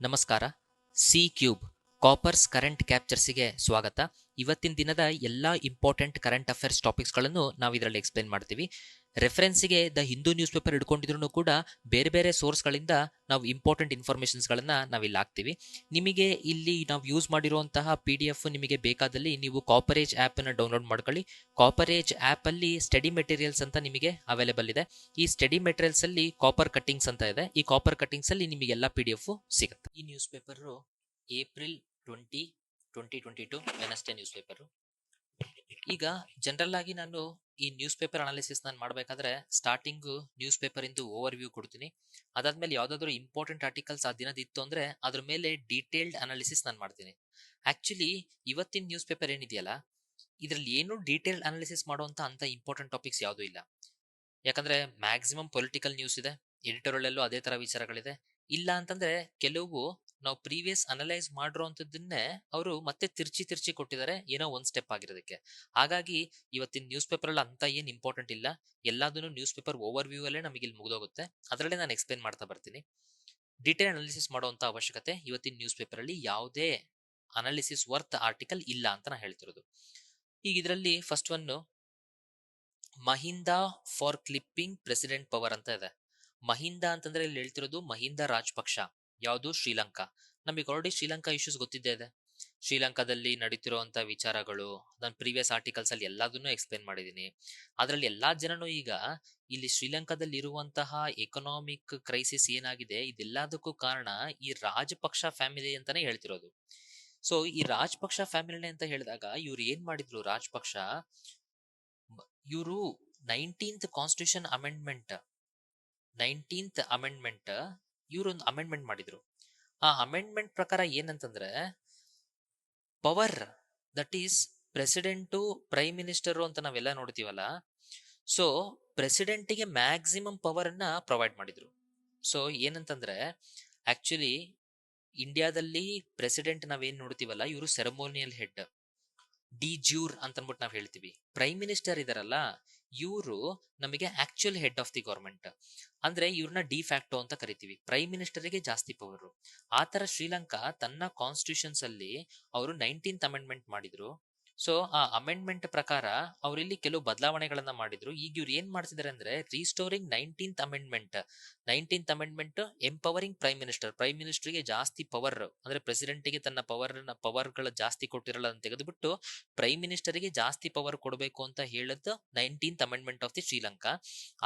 ನಮಸ್ಕಾರ. C cube coppers current ಕ್ಯಾಪ್ಚರ್ಸಿಗೆ ಸ್ವಾಗತ. ಇವತ್ತಿನ ದಿನದ ಎಲ್ಲ ಇಂಪಾರ್ಟೆಂಟ್ ಕರೆಂಟ್ ಅಫೇರ್ಸ್ ಟಾಪಿಕ್ಸ್ಗಳನ್ನು ನಾವು ಇದರಲ್ಲಿ ಎಕ್ಸ್ಪ್ಲೇನ್ ಮಾಡ್ತೀವಿ. ರೆಫರೆನ್ಸಿಗೆ ದ ಹಿಂದೂ ನ್ಯೂಸ್ ಪೇಪರ್ ಹಿಡ್ಕೊಂಡಿದ್ರು ಕೂಡ ಬೇರೆ ಬೇರೆ ಸೋರ್ಸ್ಗಳಿಂದ ನಾವು ಇಂಪಾರ್ಟೆಂಟ್ ಇನ್ಫಾರ್ಮೇಷನ್ಸ್ಗಳನ್ನು ನಾವಿಲ್ಲಿ ಹಾಕ್ತೀವಿ. ನಿಮಗೆ ಇಲ್ಲಿ ನಾವು ಯೂಸ್ ಮಾಡಿರುವಂತಹ PDF ನಿಮಗೆ ಬೇಕಾದಲ್ಲಿ ನೀವು ಕಾಪರೇಜ್ ಆ್ಯಪನ್ನು ಡೌನ್ಲೋಡ್ ಮಾಡ್ಕೊಳ್ಳಿ. ಕಾಪರೇಜ್ ಆ್ಯಪಲ್ಲಿ ಸ್ಟಡಿ ಮೆಟೀರಿಯಲ್ಸ್ ಅಂತ ನಿಮಗೆ ಅವೈಲೇಬಲ್ ಇದೆ. ಈ ಸ್ಟಡಿ ಮೆಟೀರಿಯಲ್ಸ್ ಅಲ್ಲಿ ಕಾಪರ್ ಕಟ್ಟಿಂಗ್ಸ್ ಅಂತ ಇದೆ. ಈ ಕಾಪರ್ ಕಟ್ಟಿಂಗ್ಸ್ ಅಲ್ಲಿ ನಿಮಗೆಲ್ಲ PDF ಸಿಗುತ್ತೆ. ಈ news paper April 2022 Wednesday news paper. ಈಗ ಜನರಲ್ ಆಗಿ ನಾನು ಈ ನ್ಯೂಸ್ ಪೇಪರ್ ಅನಾಲಿಸಿಸ್ ನಾನು ಮಾಡಬೇಕಾದ್ರೆ ಸ್ಟಾರ್ಟಿಂಗ್ ನ್ಯೂಸ್ ಪೇಪರ್ ಇಂದು ಓವರ್ ವ್ಯೂ ಕೊಡ್ತೀನಿ. ಅದಾದ್ಮೇಲೆ ಯಾವ್ದಾದ್ರು ಇಂಪಾರ್ಟೆಂಟ್ ಆರ್ಟಿಕಲ್ಸ್ ಆ ದಿನದಿತ್ತು ಅಂದ್ರೆ ಅದ್ರ ಮೇಲೆ ಡೀಟೇಲ್ಡ್ ಅನಾಲಿಸಿಸ್ ನಾನು ಮಾಡ್ತೀನಿ. ಆಕ್ಚುಲಿ ಇವತ್ತಿನ ನ್ಯೂಸ್ ಪೇಪರ್ ಏನಿದೆಯಲ್ಲ, ಇದ್ರಲ್ಲಿ ಏನು ಡೀಟೇಲ್ಡ್ ಅನಾಲಿಸಿಸ್ ಮಾಡುವಂತ ಅಂತ ಇಂಪಾರ್ಟೆಂಟ್ ಟಾಪಿಕ್ಸ್ ಯಾವುದೂ ಇಲ್ಲ. ಯಾಕಂದ್ರೆ ಮ್ಯಾಕ್ಸಿಮಮ್ ಪೊಲಿಟಿಕಲ್ ನ್ಯೂಸ್ ಇದೆ, ಎಡಿಟೋರಿಯಲ್ ಅದೇ ತರ ವಿಚಾರಗಳಿದೆ. ಇಲ್ಲ ಅಂತಂದ್ರೆ ಕೆಲವು ನಾವು ಪ್ರೀವಿಯಸ್ ಅನಲೈಸ್ ಮಾಡಿರೋಂಥದ್ದನ್ನೇ ಅವರು ಮತ್ತೆ ತಿರ್ಚಿ ಕೊಟ್ಟಿದ್ದಾರೆ, ಏನೋ ಒಂದ್ ಸ್ಟೆಪ್ ಆಗಿರೋದಕ್ಕೆ. ಹಾಗಾಗಿ ಇವತ್ತಿನ ನ್ಯೂಸ್ ಪೇಪರ್ ಅಲ್ಲಿ ಅಂತ ಏನ್ ಇಂಪಾರ್ಟೆಂಟ್ ಇಲ್ಲ. ಎಲ್ಲದನ್ನು ನ್ಯೂಸ್ ಪೇಪರ್ ಓವರ್ ವ್ಯೂ ಅಲ್ಲೇ ನಮಗೆ ಇಲ್ಲಿ ಮುಗಿದೋಗುತ್ತೆ. ಅದರಲ್ಲೇ ನಾನು ಎಕ್ಸ್ಪ್ಲೇನ್ ಮಾಡ್ತಾ ಬರ್ತೀನಿ. ಡೀಟೇಲ್ ಅನಾಲಿಸಿಸ್ ಮಾಡುವಂತ ಅವಶ್ಯಕತೆ ಇವತ್ತಿನ ನ್ಯೂಸ್ ಪೇಪರ್ ಅಲ್ಲಿ ಯಾವುದೇ ಅನಾಲಿಸಿಸ್ ವರ್ತ್ ಆರ್ಟಿಕಲ್ ಇಲ್ಲ ಅಂತ ನಾನು ಹೇಳ್ತಿರೋದು. ಈಗ ಇದರಲ್ಲಿ first one Mahinda for clipping president power ಅಂತ ಇದೆ. ಮಹಿಂದಾ ಅಂತಂದ್ರೆ ಇಲ್ಲಿ ಹೇಳ್ತಿರೋದು ಮಹಿಂದಾ ರಾಜಪಕ್ಷ, ಯಾವುದು ಶ್ರೀಲಂಕಾ. ನಮಗೆ ಆಲ್ರೆಡಿ ಶ್ರೀಲಂಕಾ ಇಶ್ಯೂಸ್ ಗೊತ್ತಿದ್ದೇ ಇದೆ. ಶ್ರೀಲಂಕಾದಲ್ಲಿ ನಡೀತಿರುವಂತ ವಿಚಾರಗಳು ನಾನು ಪ್ರೀವಿಯಸ್ ಆರ್ಟಿಕಲ್ಸ್ ಅಲ್ಲಿ ಎಲ್ಲದನ್ನು ಎಕ್ಸ್ಪ್ಲೇನ್ ಮಾಡಿದ್ದೀನಿ. ಅದರಲ್ಲಿ ಎಲ್ಲಾ ಜನನು ಈಗ ಇಲ್ಲಿ ಶ್ರೀಲಂಕಾದಲ್ಲಿ ಇರುವಂತಹ ಎಕನಾಮಿಕ್ ಕ್ರೈಸಿಸ್ ಏನಾಗಿದೆ ಇದೆಲ್ಲದಕ್ಕೂ ಕಾರಣ ಈ ರಾಜಪಕ್ಷ ಫ್ಯಾಮಿಲಿ ಅಂತಾನೆ ಹೇಳ್ತಿರೋದು. ಸೊ ಈ ರಾಜಪಕ್ಷ ಫ್ಯಾಮಿಲಿ ಅಂತ ಹೇಳಿದಾಗ ಇವ್ರು ಏನ್ ಮಾಡಿದ್ರು, ರಾಜಪಕ್ಷ ಇವರು 19th ಕಾನ್ಸ್ಟಿಟ್ಯೂಷನ್ ಅಮೆಂಡ್ಮೆಂಟ್ ಇವರೊಂದು ಅಮೆಂಡ್ಮೆಂಟ್ ಮಾಡಿದ್ರು. ಆ ಅಮೆಂಡ್ಮೆಂಟ್ ಪ್ರಕಾರ ಏನಂತಂದ್ರೆ power that is president prime minister ಅಂತ ನಾವೆಲ್ಲ ನೋಡ್ತೀವಲ್ಲ, ಸೊ ಪ್ರೆಸಿಡೆಂಟಿಗೆ ಮ್ಯಾಕ್ಸಿಮಮ್ ಪವರ್ ಅನ್ನ ಪ್ರೊವೈಡ್ ಮಾಡಿದ್ರು. ಸೊ ಏನಂತಂದ್ರೆ ಆಕ್ಚುಲಿ ಇಂಡಿಯಾದಲ್ಲಿ ಪ್ರೆಸಿಡೆಂಟ್ ನಾವೇನ್ ನೋಡ್ತೀವಲ್ಲ, ಇವರು ಸೆರೆಮೋನಿಯಲ್ ಹೆಡ್, ಡಿ ಜ್ಯೂರ್ ಅಂತ ಅಂದ್ಬಿಟ್ಟು ನಾವ್ ಹೇಳ್ತೀವಿ. ಪ್ರೈಮ್ ಮಿನಿಸ್ಟರ್ ಇದಾರಲ್ಲ, ಇವರು ನಮಗೆ actual head of the government. ಅಂದ್ರೆ ಇವ್ರನ್ನ ಡಿ ಫ್ಯಾಕ್ಟೋ ಅಂತ ಕರಿತೀವಿ. ಪ್ರೈಮ್ ಮಿನಿಸ್ಟರ್ಗೆ ಜಾಸ್ತಿ ಪವರ್. ಆತರ ಶ್ರೀಲಂಕಾ ತನ್ನ ಕಾನ್ಸ್ಟಿಟ್ಯೂಷನ್ಸ್ ಅಲ್ಲಿ ಅವರು 19th ಅಮೆಂಡ್ಮೆಂಟ್ ಮಾಡಿದ್ರು. ಸೊ ಆ ಅಮೆಂಡ್ಮೆಂಟ್ ಪ್ರಕಾರ ಅವರಿಲ್ಲಿ ಕೆಲವು ಬದಲಾವಣೆಗಳನ್ನ ಮಾಡಿದ್ರು. ಈಗ ಇವ್ರು ಏನ್ ಮಾಡ್ತಿದ್ದಾರೆ ಅಂದ್ರೆ ರೀಸ್ಟೋರಿಂಗ್ 19th ಅಮೆಂಡ್ಮೆಂಟ್ ಎಂಪವರಿಂಗ್ ಪ್ರೈಮ್ ಮಿನಿಸ್ಟರ್ಗೆ ಜಾಸ್ತಿ ಪವರ್, ಅಂದ್ರೆ ಪ್ರೆಸಿಡೆಂಟ್ಗೆ ತನ್ನ ಪವರ್ಗಳ ಜಾಸ್ತಿ ಕೊಟ್ಟಿರಲ್ಲ ಅಂತ ತೆಗೆದುಬಿಟ್ಟು ಪ್ರೈಮ್ ಮಿನಿಸ್ಟರ್ಗೆ ಜಾಸ್ತಿ ಪವರ್ ಕೊಡಬೇಕು ಅಂತ ಹೇಳಿದ್ದು 19th amendment of the Sri Lanka.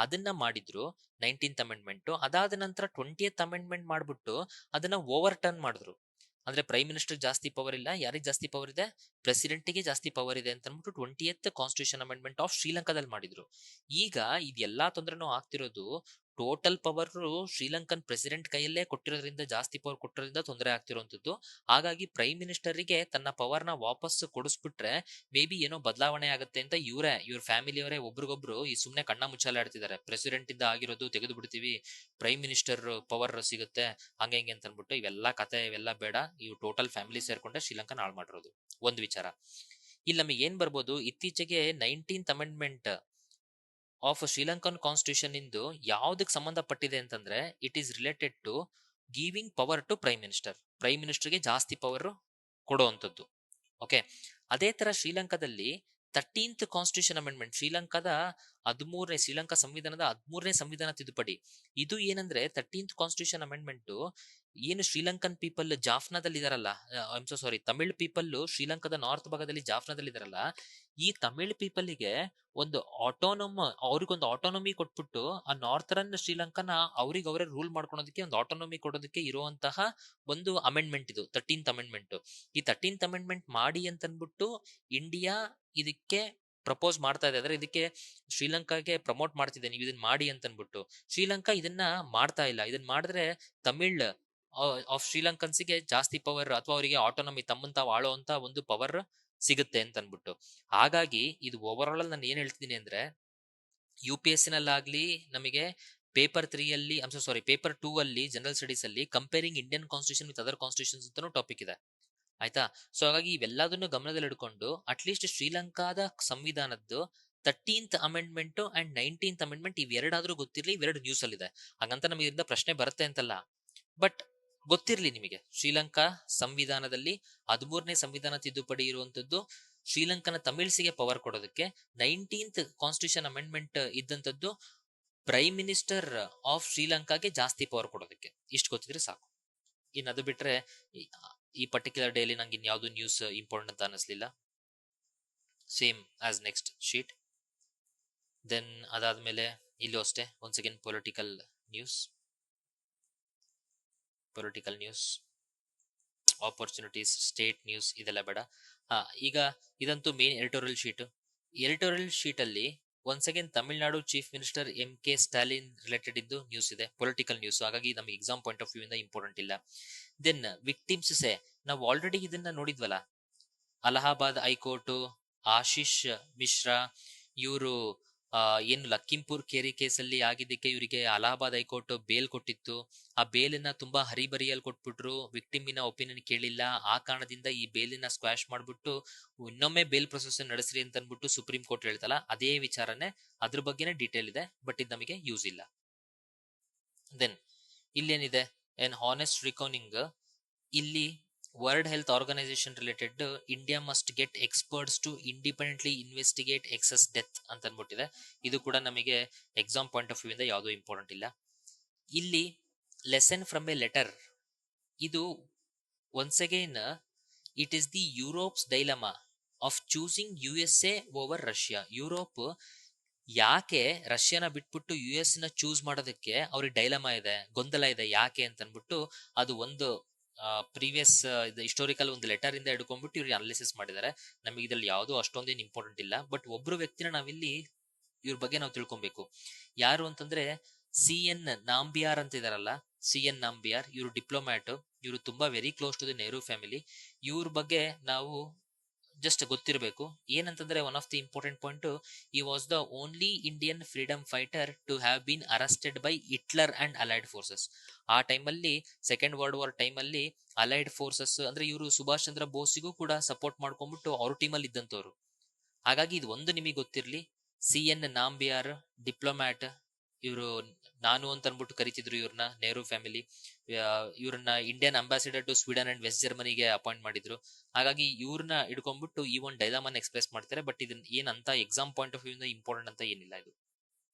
ಅದನ್ನ ಮಾಡಿದ್ರು 19th ಅಮೆಂಡ್ಮೆಂಟ್. ಅದಾದ ನಂತರ 20th ಅಮೆಂಡ್ಮೆಂಟ್ ಮಾಡ್ಬಿಟ್ಟು ಅದನ್ನ ಓವರ್ ಟರ್ನ್ ಮಾಡಿದ್ರು. ಅಂದ್ರೆ ಪ್ರೈಮ್ ಮಿನಿಸ್ಟರ್ ಜಾಸ್ತಿ ಪವರ್ ಇಲ್ಲ, ಯಾರಿಗೆ ಜಾಸ್ತಿ ಪವರ್ ಇದೆ, ಪ್ರೆಸಿಡೆಂಟ್ಗೆ ಜಾಸ್ತಿ ಪವರ್ ಇದೆ ಅಂತ ಅಂದ್ಬಿಟ್ಟು 20th ಕಾನ್ಸ್ಟಿಟ್ಯೂಷನ್ ಅಮೆಂಡ್ಮೆಂಟ್ ಆಫ್ ಶ್ರೀಲಂಕಾದಲ್ಲಿ ಮಾಡಿದ್ರು. ಈಗ ಇದೆಲ್ಲಾ ತೊಂದರೆನೂ ಆಗ್ತಿರೋದು ಟೋಟಲ್ ಪವರ್ ಶ್ರೀಲಂಕನ್ ಪ್ರೆಸಿಡೆಂಟ್ ಕೈಯಲ್ಲೇ ಕೊಟ್ಟಿರೋದ್ರಿಂದ, ಜಾಸ್ತಿ ಪವರ್ ಕೊಟ್ಟಿರೋದ್ರಿಂದ ತೊಂದರೆ ಆಗ್ತಿರೋಂಥದ್ದು. ಹಾಗಾಗಿ ಪ್ರೈಮ್ ಮಿನಿಸ್ಟರ್ಗೆ ತನ್ನ ಪವರ್ನ ವಾಪಸ್ ಕೊಡಿಸ್ಬಿಟ್ರೆ ಮೇ ಬಿ ಏನೋ ಬದಲಾವಣೆ ಆಗುತ್ತೆ ಅಂತ ಇವ್ರ ಫ್ಯಾಮಿಲಿಯವರೇ ಒಬ್ರಿಗೊಬ್ರು ಈ ಸುಮ್ನೆ ಕಣ್ಣ ಮುಚ್ಚಾಲೆ ಆಡ್ತಿದ್ದಾರೆ. ಪ್ರೆಸಿಡೆಂಟ್ ಇಂದ ಆಗಿರೋದು ತೆಗೆದು ಬಿಡ್ತೀವಿ, ಪ್ರೈಮ್ ಮಿನಿಸ್ಟರ್ ಪವರ್ ಸಿಗುತ್ತೆ ಹಂಗೆ ಹಿಂಗೆ ಅಂತ ಅನ್ಬಿಟ್ಟು. ಇವೆಲ್ಲ ಕತೆ ಇವೆಲ್ಲ ಬೇಡ. ಇವು ಟೋಟಲ್ ಫ್ಯಾಮಿಲಿ ಸೇರ್ಕೊಂಡೆ ಶ್ರೀಲಂಕಾ ಹಾಳು ಮಾಡಿರೋದು ಒಂದು ವಿಚಾರ. ಇಲ್ಲಿ ನಮಗೆ ಏನ್ ಬರ್ಬೋದು, ಇತ್ತೀಚೆಗೆ 19th amendment of Sri Lankan constitution ಇಂದು ಯಾವ್ದಕ್ ಸಂಬಂಧಪಟ್ಟಿದೆ ಅಂತಂದ್ರೆ it is related to giving power to prime ಮಿನಿಸ್ಟರ್ಗೆ ಜಾಸ್ತಿ ಪವರ್ ಕೊಡುವಂಥದ್ದು. ಓಕೆ, ಅದೇ ತರ ಶ್ರೀಲಂಕಾದಲ್ಲಿ 13th ಕಾನ್ಸ್ಟಿಟ್ಯೂಷನ್ ಅಮೆಂಡ್ಮೆಂಟ್, ಶ್ರೀಲಂಕಾ ಸಂವಿಧಾನದ 13ನೇ ಸಂವಿಧಾನ ತಿದ್ದುಪಡಿ. ಇದು ಏನಂದ್ರೆ 13th ಕಾನ್ಸ್ಟಿಟ್ಯೂಷನ್ ಅಮೆಂಡ್ಮೆಂಟ್ ಏನು ಶ್ರೀಲಂಕನ್ ಪೀಪಲ್ ಜಾಫ್ನಾದಲ್ಲಿ ಇದಾರಲ್ಲ, ತಮಿಳ್ ಪೀಪಲ್ ಶ್ರೀಲಂಕಾದ ನಾರ್ತ್ ಭಾಗದಲ್ಲಿ ಜಾಫ್ನಾದಲ್ಲಿ ಇದಾರಲ್ಲ, ಈ ತಮಿಳ್ ಪೀಪಲ್ಗೆ ಒಂದು ಅವ್ರಿಗೊಂದು ಆಟೋನಮಿ ಕೊಟ್ಬಿಟ್ಟು ಆ ನಾರ್ಥರನ್ ಶ್ರೀಲಂಕಾನ ಅವ್ರಿಗೆ ಅವರೇ ರೂಲ್ ಮಾಡ್ಕೊಳೋದಕ್ಕೆ ಒಂದು ಆಟೋನಮಿ ಕೊಡೋದಕ್ಕೆ ಇರುವಂತಹ ಒಂದು ಅಮೆಂಡ್ಮೆಂಟ್ ಇದು 13th ಅಮೆಂಡ್ಮೆಂಟ್. ಈ 13th ಅಮೆಂಡ್ಮೆಂಟ್ ಮಾಡಿ ಅಂತನ್ಬಿಟ್ಟು ಇಂಡಿಯಾ ಇದಕ್ಕೆ ಪ್ರಪೋಸ್ ಮಾಡ್ತಾ ಇದೆ. ಅಂದ್ರೆ ಇದಕ್ಕೆ ಶ್ರೀಲಂಕಾಗೆ ಪ್ರಮೋಟ್ ಮಾಡ್ತಿದೆ, ನೀವು ಇದನ್ನ ಮಾಡಿ ಅಂತನ್ಬಿಟ್ಟು. ಶ್ರೀಲಂಕಾ ಇದನ್ನ ಮಾಡ್ತಾ ಇಲ್ಲ. ಇದನ್ನ ಮಾಡಿದ್ರೆ ತಮಿಳ್ ಆಫ್ ಶ್ರೀಲಂಕನ್ಸ್ಗೆ ಜಾಸ್ತಿ ಪವರ್ ಅಥವಾ ಅವರಿಗೆ ಆಟೋನಮಿ, ತಮ್ಮನ್ ತಾವು ಆಳೋ ಅಂತ ಒಂದು ಪವರ್ ಸಿಗುತ್ತೆ ಅಂತ ಅನ್ಬಿಟ್ಟು. ಹಾಗಾಗಿ ಇದು ಓವರ್ ಆಲ್ ನಾನು ಏನ್ ಹೇಳ್ತಿದ್ದೀನಿ ಅಂದ್ರೆ UPSC ನಲ್ಲಾಗ್ಲಿ ನಮಗೆ ಪೇಪರ್ 3 ಅಲ್ಲಿ ಪೇಪರ್ 2 ಅಲ್ಲಿ ಜನರಲ್ ಸ್ಟಡೀಸ್ ಅಲ್ಲಿ comparing Indian constitution with other constitutions ಅಂತಾನು ಟಾಪಿಕ್ ಇದೆ, ಆಯ್ತಾ. ಸೊ ಹಾಗಾಗಿ ಇವೆಲ್ಲದನ್ನು ಗಮನದಲ್ಲಿ ಇಟ್ಕೊಂಡು ಅಟ್ಲೀಸ್ಟ್ ಶ್ರೀಲಂಕಾದ ಸಂವಿಧಾನದ್ದು 13th amendment and 19th amendment ಇವೆರಡಾದ್ರೂ ಗೊತ್ತಿರ್ಲಿ, ಇವೆರಡು ನ್ಯೂಸ್ ಅಲ್ಲಿ ಇದೆ. ಹಾಗಂತ ನಮಗೆ ಇದರಿಂದ ಪ್ರಶ್ನೆ ಬರುತ್ತೆ ಅಂತಲ್ಲ. ಬಟ್ ಗೊತ್ತಿರ್ಲಿ ನಿಮಗೆ, ಶ್ರೀಲಂಕಾ ಸಂವಿಧಾನದಲ್ಲಿ 13ನೇ ಸಂವಿಧಾನ ತಿದ್ದುಪಡಿ ಇರುವಂತದ್ದು ಶ್ರೀಲಂಕನ ತಮಿಳ್ಸಿಗೆ ಪವರ್ ಕೊಡೋದಕ್ಕೆ. 19th ಕಾನ್ಸ್ಟಿಟ್ಯೂಷನ್ ಅಮೆಂಡ್ಮೆಂಟ್ ಇದ್ದಂಥದ್ದು ಪ್ರೈಮ್ ಮಿನಿಸ್ಟರ್ ಆಫ್ ಶ್ರೀಲಂಕಾಗೆ ಜಾಸ್ತಿ ಪವರ್ ಕೊಡೋದಕ್ಕೆ. ಇಷ್ಟು ಗೊತ್ತಿದ್ರೆ ಸಾಕು. ಇನ್ನು ಅದು ಬಿಟ್ರೆ ಈ ಪರ್ಟಿಕ್ಯುಲರ್ ಡೇಲಿ ನಂಗೆ ಇನ್ಯಾವುದು ನ್ಯೂಸ್ ಇಂಪಾರ್ಟೆಂಟ್ ಅಂತ ಅನಿಸ್ಲಿಲ್ಲ. Same as next sheet. Then ಅದಾದ್ಮೇಲೆ ಇಲ್ಲೂ ಅಷ್ಟೇ once again political news, opportunities, state news, ಇದೆಲ್ಲ ಬೇಡ. ಈಗ ಇದಂತೂ ಮೇನ್ ಎಡಿಟೋರಿಯಲ್ ಶೀಟ್ ಅಲ್ಲಿ once again Tamil Nadu chief minister MK Stalin related ಇದ್ದು ನ್ಯೂಸ್ ಇದೆ, ಪೊಲಿಟಿಕಲ್ ನ್ಯೂಸ್. ಹಾಗಾಗಿ ನಮಗೆ ಎಕ್ಸಾಮ್ ಪಾಯಿಂಟ್ ಆಫ್ ವ್ಯೂ ಇಂದ ಇಂಪಾರ್ಟೆಂಟ್ ಇಲ್ಲ. ದೆನ್ ವಿಕ್ಟಿಮ್ಸ್ ನಾವು ಆಲ್ರೆಡಿ ಇದನ್ನ ನೋಡಿದ್ವಲ್ಲ, ಅಲಹಾಬಾದ್ ಹೈಕೋರ್ಟ್ ಆಶೀಶ್ ಮಿಶ್ರಾ ಇವರು ಏನು ಲಕ್ಕಿಂಪುರ್ ಕೇರಿ ಕೇಸಲ್ಲಿ ಆಗಿದ್ದಕ್ಕೆ ಇವರಿಗೆ ಅಲಹಾಬಾದ್ ಹೈಕೋರ್ಟ್ ಬೇಲ್ ಕೊಟ್ಟಿತ್ತು. ಆ ಬೇಲನ್ನ ತುಂಬಾ ಹರಿಬರಿಯಲ್ಲಿ ಕೊಟ್ಬಿಟ್ರು, ವಿಕ್ಟಿಮಿನ ಒಪಿನಿಯನ್ ಕೇಳಿಲ್ಲ. ಆ ಕಾರಣದಿಂದ ಈ ಬೇಲಿನ ಸ್ಕ್ವಾಶ್ ಮಾಡ್ಬಿಟ್ಟು ಇನ್ನೊಮ್ಮೆ ಬೇಲ್ ಪ್ರೊಸೆಸ್ ನಡೆಸ್ರಿ ಅಂತ ಅನ್ಬಿಟ್ಟು ಸುಪ್ರೀಂ ಕೋರ್ಟ್ ಹೇಳ್ತಲ್ಲ, ಅದೇ ವಿಚಾರನೆ, ಅದ್ರ ಬಗ್ಗೆನೇ ಡೀಟೇಲ್ ಇದೆ. ಬಟ್ ಇದು ನಮಗೆ ಯೂಸ್ ಇಲ್ಲ. ದೆನ್ ಇಲ್ಲೇನಿದೆ, ಎನ್ ಹಾನೆಸ್ಟ್ ರಿಕಾನಿಂಗ್. ಇಲ್ಲಿ world health organisation related India must get experts to independently investigate excess death ಅಂತ ಅನ್ಬಿಟ್ಟಿದೆ. ಇದು ಕೂಡ ನಮಗೆ ಎಕ್ಸಾಮ್ ಪಾಯಿಂಟ್ ಆಫ್ ವ್ಯೂ ಇಂದ ಯಾವುದೂ ಇಂಪಾರ್ಟೆಂಟ್ ಇಲ್ಲ. ಇಲ್ಲಿ ಲೆಸನ್ ಫ್ರಮ್ ಎ ಲೆಟರ್, ಇದು once again it is the Europe's dilemma of choosing USA over Russia. Europe ಯಾಕೆ ರಷ್ಯಾನ ಬಿಟ್ಬಿಟ್ಟು US ನ ಚೂಸ್ ಮಾಡೋದಕ್ಕೆ ಅವ್ರಿಗೆ ಡೈಲಮಾ ಇದೆ, ಗೊಂದಲ ಇದೆ, ಯಾಕೆ ಅಂತ ಅನ್ಬಿಟ್ಟು ಅದು ಒಂದು ಪ್ರೀವಿಯಸ್ ಹಿಸ್ಟೋರಿಕಲ್ ಒಂದು ಲೆಟರ್ ಇಂದ ಹಿಡ್ಕೊಂಡ್ಬಿಟ್ಟು ಇವ್ರು ಅನಾಲಿಸಿಸ್ ಮಾಡಿದ್ದಾರೆ. ನಮಗೆ ಇದ್ರಲ್ಲಿ ಯಾವುದೂ ಅಷ್ಟೊಂದೇನು ಇಂಪಾರ್ಟೆಂಟ್ ಇಲ್ಲ. ಬಟ್ ಒಬ್ರು ವ್ಯಕ್ತಿನ ನಾವಿಲ್ಲಿ ಇವ್ರ ಬಗ್ಗೆ ನಾವು ತಿಳ್ಕೊಬೇಕು. ಯಾರು ಅಂತಂದ್ರೆ CN ನಾಂಬಿಯಾರ್ ಅಂತ ಇದಾರಲ್ಲ, CN ನಾಂಬಿಯಾರ್, ಇವರು ಡಿಪ್ಲೊಮ್ಯಾಟ್. ಇವರು ತುಂಬಾ very close to the Nehru family. ಇವ್ರ ಬಗ್ಗೆ ನಾವು ಜಸ್ಟ್ ಗೊತ್ತಿರಬೇಕು. ಏನಂತಂದ್ರೆ one of the important point, ಈ was the only Indian freedom fighter to have been arrested by Hitler and allied forces. ಆ ಟೈಮಲ್ಲಿ ಸೆಕೆಂಡ್ ವರ್ಲ್ಡ್ ವಾರ್ ಟೈಮಲ್ಲಿ ಅಲೈಡ್ ಫೋರ್ಸಸ್ ಅಂದ್ರೆ ಇವರು ಸುಭಾಷ್ ಚಂದ್ರ ಬೋಸಿಗೂ ಕೂಡ ಸಪೋರ್ಟ್ ಮಾಡ್ಕೊಂಡ್ಬಿಟ್ಟು ಅವ್ರ ಟೀಮಲ್ಲಿ ಇದ್ದಂತವ್ರು. ಹಾಗಾಗಿ ಇದು ಒಂದು ನಿಮಗೆ ಗೊತ್ತಿರ್ಲಿ. CN ನಾಂಬಿಯಾರ್ ಡಿಪ್ಲೊಮ್ಯಾಟ್, ಇವರು ನಾನು ಅಂತ ಅನ್ಬಿಟ್ಟು ಕರಿತಿದ್ರು ಇವ್ರನ್ನ ನೆಹರು ಫ್ಯಾಮಿಲಿ. ಇವ್ರನ್ನ Indian ambassador to Sweden and west ಜರ್ಮನಿಗೆ ಅಪಾಯಿಂಟ್ ಮಾಡಿದ್ರು. ಹಾಗಾಗಿ ಇವ್ರನ್ನ ಹಿಡ್ಕೊಂಡ್ಬಿಟ್ಟು ಈ ಒಂದು ಡೈಲಾಮನ್ ಎಕ್ಸ್ಪ್ರೆಸ್ ಮಾಡ್ತಾರೆ. ಬಟ್ ಇದನ್ನ ಏನಂತ ಎಕ್ಸಾಮ್ ಪಾಯಿಂಟ್ ಆಫ್ ವ್ಯೂ ಇಂದ ಇಂಪಾರ್ಟೆಂಟ್ ಅಂತ ಏನಿಲ್ಲ ಇದು.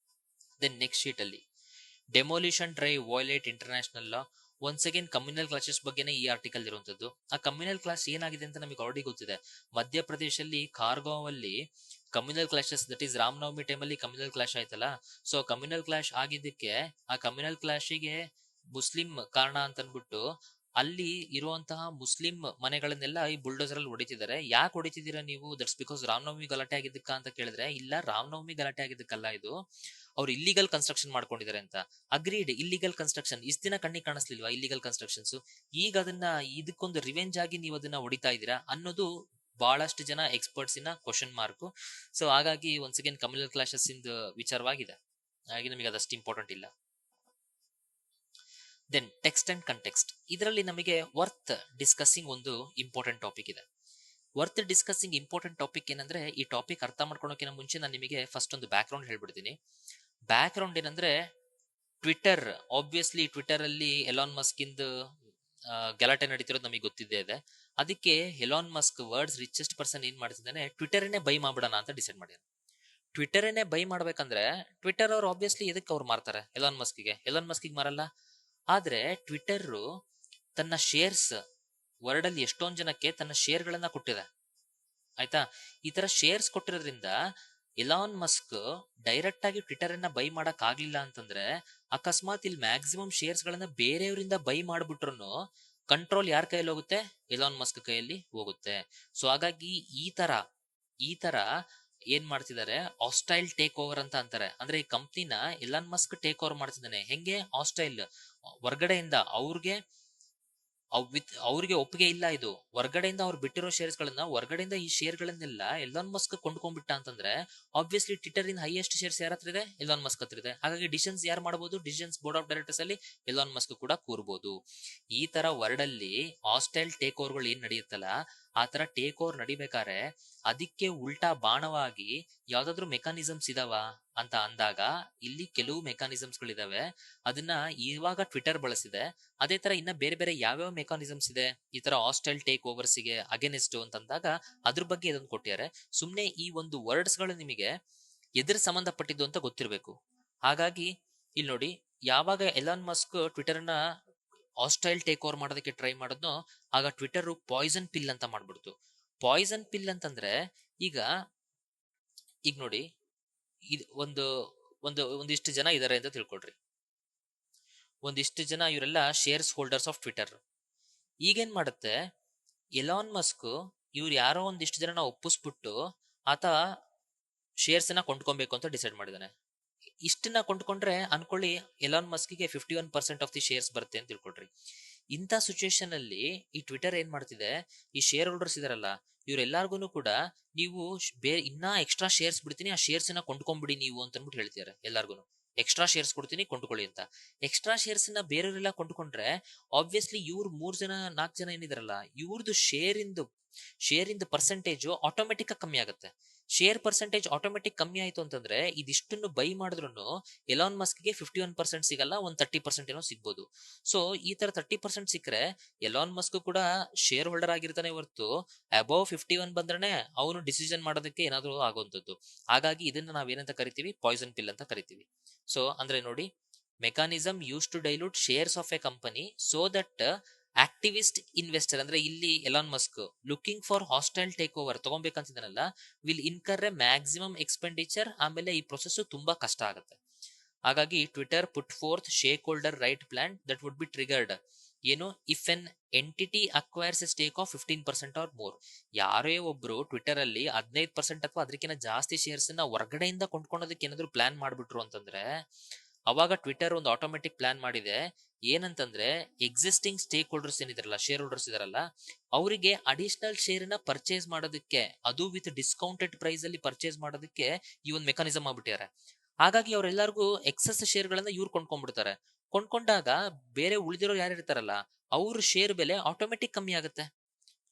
ದೆನ್ ನೆಕ್ಸ್ಟ್ ಶೀಟ್ ಅಲ್ಲಿ demolition drive violate international law. Once again communal clashes ಬಗ್ಗೆನೇ ಈ ಆರ್ಟಿಕಲ್ ಇರುವಂತದ್ದು. ಆ ಕಮ್ಯುನಲ್ ಕ್ಲಾಶ್ ಏನಾಗಿದೆ ಅಂತ ನಮಗೆ ಆಲ್ರೆಡಿ ಗೊತ್ತಿದೆ. ಮಧ್ಯಪ್ರದೇಶಲ್ಲಿ ಖಾರ್ಗಾಂವ್ ಅಲ್ಲಿ communal clashes, that is Ramnavami ಟೈಮಲ್ಲಿ ಕಮ್ಯುನಲ್ ಕ್ಲಾಶ್ ಆಯ್ತಲ್ಲ. ಸೊ ಕಮ್ಯುನಲ್ ಕ್ಲಾಶ್ ಆಗಿದ್ದಕ್ಕೆ ಆ ಕಮ್ಯುನಲ್ ಕ್ಲಾಶಿಗೆ ಮುಸ್ಲಿಂ ಕಾರಣ ಅಂತ ಅನ್ಬಿಟ್ಟು ಅಲ್ಲಿ ಇರುವಂತಹ ಮುಸ್ಲಿಂ ಮನೆಗಳನ್ನೆಲ್ಲ ಈ ಬುಲ್ಡೋಸರ್ ಅಲ್ಲಿ ಹೊಡಿತಿದ್ದಾರೆ. ಯಾಕೆ ಹೊಡಿತಿದ್ದೀರಾ ನೀವು? ದಟ್ಸ್ ಬಿಕಾಸ್ ರಾಮನವಮಿ ಗಲಾಟೆ ಆಗಿದ್ದಕ್ಕ ಅಂತ ಕೇಳಿದ್ರೆ, ಇಲ್ಲ, ರಾಮನವಮಿ ಗಲಾಟೆ ಆಗಿದ್ದಕ್ಕಲ್ಲ, ಇದು ಅವ್ರು ಇಲ್ಲಿಗಲ್ ಕನ್ಸ್ಟ್ರಕ್ಷನ್ ಮಾಡ್ಕೊಂಡಿದ್ದಾರೆ ಅಂತ. Agreed, illegal construction. ಇಷ್ಟ ದಿನ ಕಣ್ಣಿಗೆ ಕಾಣಿಸ್ಲಿಲ್ವಾ ಇಲ್ಲಿಗಲ್ ಕನ್ಸ್ಟ್ರಕ್ಷನ್ಸ್? ಈಗ ಅದನ್ನ ಇದಕ್ಕೊಂದು ರಿವೆಂಜ್ ಆಗಿ ನೀವು ಅದನ್ನ ಹೊಡಿತಾ ಇದ್ದೀರಾ ಅನ್ನೋದು ಬಹಳಷ್ಟು ಜನ ಎಕ್ಸ್ಪರ್ಟ್ಸ್ ಇನ ಕ್ವಶನ್ ಮಾರ್ಕ್. ಸೊ ಹಾಗಾಗಿ ಒನ್ಸ್ ಅಗೇನ್ ಕಮ್ಯುನಲ್ ಕ್ಲಾಶಸ್ ಇಂದ ವಿಚಾರವಾಗಿದೆ. ಹಾಗೆ ನಮಗೆ ಅದಷ್ಟು ಇಂಪಾರ್ಟೆಂಟ್ ಇಲ್ಲ. ದೆನ್ ಟೆಕ್ಸ್ಟ್ ಅಂಡ್ ಕಂಟೆಕ್ಸ್ಟ್, ಇದರಲ್ಲಿ ನಮಗೆ ವರ್ತ್ ಡಿಸ್ಕಸಿಂಗ್ ಒಂದು ಇಂಪಾರ್ಟೆಂಟ್ ಟಾಪಿಕ್ ಇದೆ. ವರ್ತ್ ಡಿಸ್ಕಸಿಂಗ್ ಇಂಪಾರ್ಟೆಂಟ್ ಟಾಪಿಕ್ ಏನಂದ್ರೆ, ಈ ಟಾಪಿಕ್ ಅರ್ಥ ಮಾಡ್ಕೊಳೋಕಿನ ಮುಂಚೆ ನಾನು ನಿಮಗೆ ಫಸ್ಟ್ ಒಂದು ಬ್ಯಾಕ್ ಗ್ರೌಂಡ್ ಹೇಳ್ಬಿಡ್ತೀನಿ. ಬ್ಯಾಕ್ ಗ್ರೌಂಡ್ ಏನಂದ್ರೆ, ಟ್ವಿಟರ್, ಆಬ್ವಿಯಸ್ಲಿ ಟ್ವಿಟರ್ ಅಲ್ಲಿ ಎಲಾನ್ ಮಸ್ಕ್ ಇಂದ ಗಲಾಟೆ ನಡೀತಿರೋದು ನಮಗೆ ಗೊತ್ತಿದ್ದೇ ಇದೆ. ಅದಕ್ಕೆ ಎಲಾನ್ ಮಸ್ಕ್, ವರ್ಲ್ಡ್ಸ್ ರಿಚೆಸ್ಟ್ ಪರ್ಸನ್, ಏನ್ ಮಾಡ್ತಿದ್ದಾನೆ, ಟ್ವಿಟರ್ನೇ ಬೈ ಮಾಡ್ಬಿಡೋಣ ಅಂತ ಡಿಸೈಡ್ ಮಾಡ್ಯಾರ. ಟ್ವಿಟರ್ನೇ ಬೈ ಮಾಡ್ಬೇಕಂದ್ರೆ ಟ್ವಿಟರ್ ಅವ್ರು ಆಬ್ವಿಯಸ್ಲಿ ಎದಕ್ಕೆ ಅವ್ರು ಮಾರ್ತಾರೆ? ಎಲಾನ್ ಮಸ್ಕಿಗೆ ಮಾರಲ್ಲ. ಆದ್ರೆ ಟ್ವಿಟರ್ ತನ್ನ ಶೇರ್ಸ್ ವರ್ಲ್ಡ್ ಅಲ್ಲಿ ಎಷ್ಟೊಂದ್ ಜನಕ್ಕೆ ತನ್ನ ಶೇರ್ ಗಳನ್ನ ಕೊಟ್ಟಿದೆ, ಆಯ್ತಾ. ಈ ತರ ಶೇರ್ಸ್ ಕೊಟ್ಟಿರೋದ್ರಿಂದ ಎಲಾನ್ ಮಸ್ಕ್ ಡೈರೆಕ್ಟ್ ಆಗಿ ಟ್ವಿಟರ್ ಅನ್ನ ಬೈ ಮಾಡಕ್ ಆಗ್ಲಿಲ್ಲ ಅಂತಂದ್ರೆ, ಅಕಸ್ಮಾತ್ ಇಲ್ಲಿ ಮ್ಯಾಕ್ಸಿಮಮ್ ಶೇರ್ಸ್ ಗಳನ್ನ ಬೇರೆಯವರಿಂದ ಬೈ ಮಾಡ್ಬಿಟ್ರು ಕಂಟ್ರೋಲ್ ಯಾರ ಕೈಯಲ್ಲಿ ಹೋಗುತ್ತೆ? ಎಲಾನ್ ಮಸ್ಕ್ ಕೈಯಲ್ಲಿ ಹೋಗುತ್ತೆ. ಸೊ ಹಾಗಾಗಿ ಈ ತರ ಏನ್ ಮಾಡ್ತಿದ್ದಾರೆ, ಹಾಸ್ಟೈಲ್ ಟೇಕ್ ಓವರ್ ಅಂತ ಅಂತಾರೆ. ಅಂದ್ರೆ ಈ ಕಂಪ್ನಿನ ಎಲಾನ್ ಮಸ್ಕ್ ಟೇಕ್ ಓವರ್ ಮಾಡ್ತಿದ್ದಾನೆ. ಹೆಂಗೆ? ಹಾಸ್ಟೈಲ್, ಹೊರಗಡೆಯಿಂದ ಅವ್ರಿಗೆ ಒಪ್ಪಿಗೆ ಇಲ್ಲ. ಇದು ಹೊರಗಡೆಯಿಂದ ಅವ್ರು ಬಿಟ್ಟಿರೋ ಶೇರ್ಸ್ ಗಳನ್ನ, ಹೊರಗಡೆಯಿಂದ ಈ ಶೇರ್ ಗಳನ್ನೆಲ್ಲ ಎಲಾನ್ ಮಸ್ಕ್ ಕೊಂಡ್ಕೊಂಡ್ಬಿಟ್ಟ ಅಂತಂದ್ರೆ, ಆಬ್ವಿಯಸ್ಲಿ ಟ್ವಿಟರ್ ಇನ್ ಹೈಯೆಸ್ಟ್ ಶೇರ್ಸ್ ಯಾರ ಹತ್ರ ಇದೆ? ಎಲಾನ್ ಮಸ್ಕ್ ಹತ್ರ ಇದೆ. ಹಾಗಾಗಿ ಡಿಸಿಷನ್ಸ್ ಯಾರು ಮಾಡಬಹುದು? ಡಿಸಿಷನ್ಸ್ ಬೋರ್ಡ್ ಆಫ್ ಡೈರೆಕ್ಟರ್ಸ್ ಅಲ್ಲಿ ಎಲಾನ್ ಮಸ್ಕ್ ಕೂಡ ಕೂರ್ಬೋದು. ಈ ತರ ವರ್ಲ್ಡ್ ಅಲ್ಲಿ ಹಾಸ್ಟೈಲ್ ಟೇಕ್ ಓವರ್ ಗಳು ಏನ್ ನಡೆಯುತ್ತಲ್ಲ, ಆತರ ಟೇಕ್ ಓವರ್ ನಡಿಬೇಕಾದ್ರೆ ಅದಕ್ಕೆ ಉಲ್ಟಾ ಬಾಣವಾಗಿ ಯಾವ್ದಾದ್ರು ಮೆಕಾನಿಸಮ್ಸ್ ಇದಾವ ಅಂತ ಅಂದಾಗ ಇಲ್ಲಿ ಕೆಲವು ಮೆಕಾನಿಸಮ್ಸ್ ಗಳಿದಾವೆ. ಅದನ್ನ ಇವಾಗ ಟ್ವಿಟರ್ ಬಳಸಿದೆ. ಅದೇ ತರ ಇನ್ನ ಬೇರೆ ಬೇರೆ ಯಾವ್ಯಾವ ಮೆಕಾನಿಸಮ್ಸ್ ಇದೆ ಈ ತರ ಹಾಸ್ಟೈಲ್ ಟೇಕ್ ಓವರ್ಸ್ ಗೆ ಅಗೇನೆಸ್ಟ್ ಅಂತಂದಾಗ ಅದ್ರ ಬಗ್ಗೆ ಇದೊಂದು ಕೊಟ್ಟಿದ್ದಾರೆ. ಸುಮ್ನೆ ಈ ಒಂದು ವರ್ಡ್ಸ್ ಗಳು ನಿಮಗೆ ಎದುರು ಸಂಬಂಧಪಟ್ಟಿದ್ದು ಅಂತ ಗೊತ್ತಿರಬೇಕು. ಹಾಗಾಗಿ ಇಲ್ಲಿ ನೋಡಿ, ಯಾವಾಗ ಎಲಾನ್ ಮಸ್ಕ್ ಟ್ವಿಟರ್ ನ ಹಾಸ್ಟೈಲ್ ಟೇಕ್ ಓವರ್ ಮಾಡೋದಕ್ಕೆ ಟ್ರೈ ಮಾಡಿದ್ನೋ ಆಗ ಟ್ವಿಟರ್ ಪಾಯ್ಸನ್ ಪಿಲ್ ಅಂತ ಮಾಡ್ಬಿಡ್ತು. ಪಾಯ್ಸನ್ ಪಿಲ್ ಅಂತಂದ್ರೆ ಈಗ ಈಗ ನೋಡಿ, ಇದು ಒಂದು ಒಂದು ಒಂದಿಷ್ಟು ಜನ ಇದಾರೆ ಅಂತ ತಿಳ್ಕೊಳ್ರಿ. ಒಂದಿಷ್ಟು ಜನ ಇವರೆಲ್ಲ ಶೇರ್ಸ್ ಹೋಲ್ಡರ್ಸ್ ಆಫ್ ಟ್ವಿಟರ್. ಈಗೇನ್ ಮಾಡುತ್ತೆ, ಎಲಾನ್ ಮಸ್ಕ್ ಇವ್ರು ಯಾರೋ ಒಂದಿಷ್ಟು ಜನ ಒಪ್ಪಿಸ್ಬಿಟ್ಟು ಆತ ಶೇರ್ಸ್ ನ ಕೊಂಡ್ಕೊಬೇಕು ಅಂತ ಡಿಸೈಡ್ ಮಾಡಿದಾನೆ. ಇಷ್ಟನ್ನ ಕೊಂಡ್ಕೊಂಡ್ರೆ ಅನ್ಕೊಳ್ಳಿ ಎಲಾನ್ ಮಸ್ಕಿಗೆ 51% ಆಫ್ ದಿ ಶೇರ್ಸ್ ಬರುತ್ತೆ ಅಂತ ತಿಳ್ಕೊಳ್ರಿ. ಇಂಥ ಸಿಚುಯೇಷನ್ ಅಲ್ಲಿ ಈ ಟ್ವಿಟರ್ ಏನ್ ಮಾಡ್ತಿದೆ, ಈ ಶೇರ್ ಹೋಲ್ಡರ್ಸ್ ಇದಾರಲ್ಲ ಇವ್ರೆಲ್ಲಾರ್ಗು ಕೂಡ ನೀವು ಇನ್ನ ಎಕ್ಸ್ಟ್ರಾ ಶೇರ್ಸ್ ಬಿಡ್ತೀನಿ, ಆ ಶೇರ್ಸ್ ನ ಕೊಂಡ್ಕೊಂಡ್ಬಿಡಿ ನೀವು ಅಂತ ಅಂದ್ಬಿಟ್ಟು ಹೇಳ್ತಿದ್ದಾರೆ. ಎಲ್ಲಾರ್ಗು ಎಕ್ಸ್ಟ್ರಾ ಶೇರ್ಸ್ ಕೊಡ್ತೀನಿ ಕೊಂಡ್ಕೊಳ್ಳಿ ಅಂತ. ಎಕ್ಸ್ಟ್ರಾ ಶೇರ್ಸ್ ನ ಬೇರೆಯವರೆಲ್ಲ ಕೊಂಡ್ಕೊಂಡ್ರೆ ಆಬ್ವಿಯಸ್ಲಿ ಇವ್ರು 3 ಜನ 4 ಜನ ಏನಿದಾರಲ್ಲ ಇವ್ರದ್ದು ಶೇರ್ ಇಂದ ಪರ್ಸೆಂಟೇಜ್ ಆಟೋಮೆಟಿಕ್ ಕಮ್ಮಿ ಆಗುತ್ತೆ. ಶೇರ್ ಪರ್ಸೆಂಟೇಜ್ ಆಟೋಮೆಟಿಕ್ ಕಮ್ಮಿ ಆಯ್ತು ಅಂತಂದ್ರೆ ಇದಿಷ್ಟನ್ನು ಬೈ ಮಾಡಿದ್ರು ಎಲಾನ್ ಮಸ್ಕ್ಗೆ 51% ಸಿಗಲ್ಲ, ಒಂದ್ 30% ಏನೋ ಸಿಗ್ಬೋದು. ಸೊ ಈ ತರ 30% ಸಿಕ್ಕರೆ ಎಲಾನ್ ಮಸ್ಕ್ ಕೂಡ ಶೇರ್ ಹೋಲ್ಡರ್ ಆಗಿರ್ತಾನೆ ಹೊರತು ಅಬೌವ್ 51 ಬಂದ್ರೆ ಅವನು ಡಿಸಿಷನ್ ಮಾಡೋದಕ್ಕೆ ಏನಾದ್ರು ಆಗುವಂತದ್ದು. ಹಾಗಾಗಿ ಇದನ್ನ ನಾವೇನಂತ ಕರಿತೀವಿ, ಪಾಯ್ಸನ್ ಪಿಲ್ ಅಂತ ಕರಿತೀವಿ. ಸೊ ಅಂದ್ರೆ ನೋಡಿ, mechanism use to dilute shares of a company so that activist investor ಅಂದ್ರೆ ಇಲ್ಲಿ Elon Musk looking for hostile takeover ತಗೊಬೇಕಂತಿದ್ದಾನಲ್ಲ will incur a maximum expenditure. ಆಮೇಲೆ ಈ ಪ್ರೊಸೆಸ್ ತುಂಬಾ ಕಷ್ಟ ಆಗುತ್ತೆ. ಹಾಗಾಗಿ Twitter put forth shareholder right plan that would be triggered ಏನು if an entity acquires a stake of 15% or more. ಯಾರೇ ಒಬ್ರು ಟ್ವಿಟರ್ ಅಲ್ಲಿ 15% ಅಥವಾ ಅದಕ್ಕಿಂತ ಜಾಸ್ತಿ ಶೇರ್ಸ್ ನ ಹೊರಗಡೆಯಿಂದ ಕೊಂಡ್ಕೊಳೋದಕ್ಕೆ ಏನಾದ್ರು ಪ್ಲಾನ್ ಮಾಡ್ಬಿಟ್ರು ಅಂತಂದ್ರೆ ಅವಾಗ ಟ್ವಿಟರ್ ಒಂದು ಆಟೋಮೆಟಿಕ್ ಪ್ಲಾನ್ ಮಾಡಿದೆ. ಏನಂತಂದ್ರೆ ಎಕ್ಸಿಸ್ಟಿಂಗ್ ಸ್ಟೇಕ್ ಹೋಲ್ಡರ್ಸ್ ಏನಿದಾರಲ್ಲ, ಶೇರ್ ಹೋಲ್ಡರ್ಸ್ ಇದಾರಲ್ಲ ಅವರಿಗೆ ಅಡಿಷನಲ್ ಶೇರ್ ನ ಪರ್ಚೇಸ್ ಮಾಡೋದಕ್ಕೆ, ಅದು ವಿತ್ ಡಿಸ್ಕೌಂಟೆಡ್ ಪ್ರೈಸ್ ಅಲ್ಲಿ ಪರ್ಚೇಸ್ ಮಾಡೋದಕ್ಕೆ ಈ ಒಂದು ಮೆಕಾನಿಸಮ್ ಆಗ್ಬಿಟ್ಟಿದ್ದಾರೆ. ಹಾಗಾಗಿ ಅವರೆಲ್ಲರಿಗೂ ಎಕ್ಸಸ್ ಶೇರ್ ಗಳನ್ನ ಇವ್ರು ಕೊಂಡ್ಕೊಂಡ್ಬಿಡ್ತಾರೆ. ಕೊಂಡ್ಕೊಂಡಾಗ ಬೇರೆ ಉಳಿದಿರೋ ಯಾರು ಇರ್ತಾರಲ್ಲ ಅವ್ರ ಶೇರ್ ಬೆಲೆ ಆಟೋಮೆಟಿಕ್ ಕಮ್ಮಿ ಆಗುತ್ತೆ.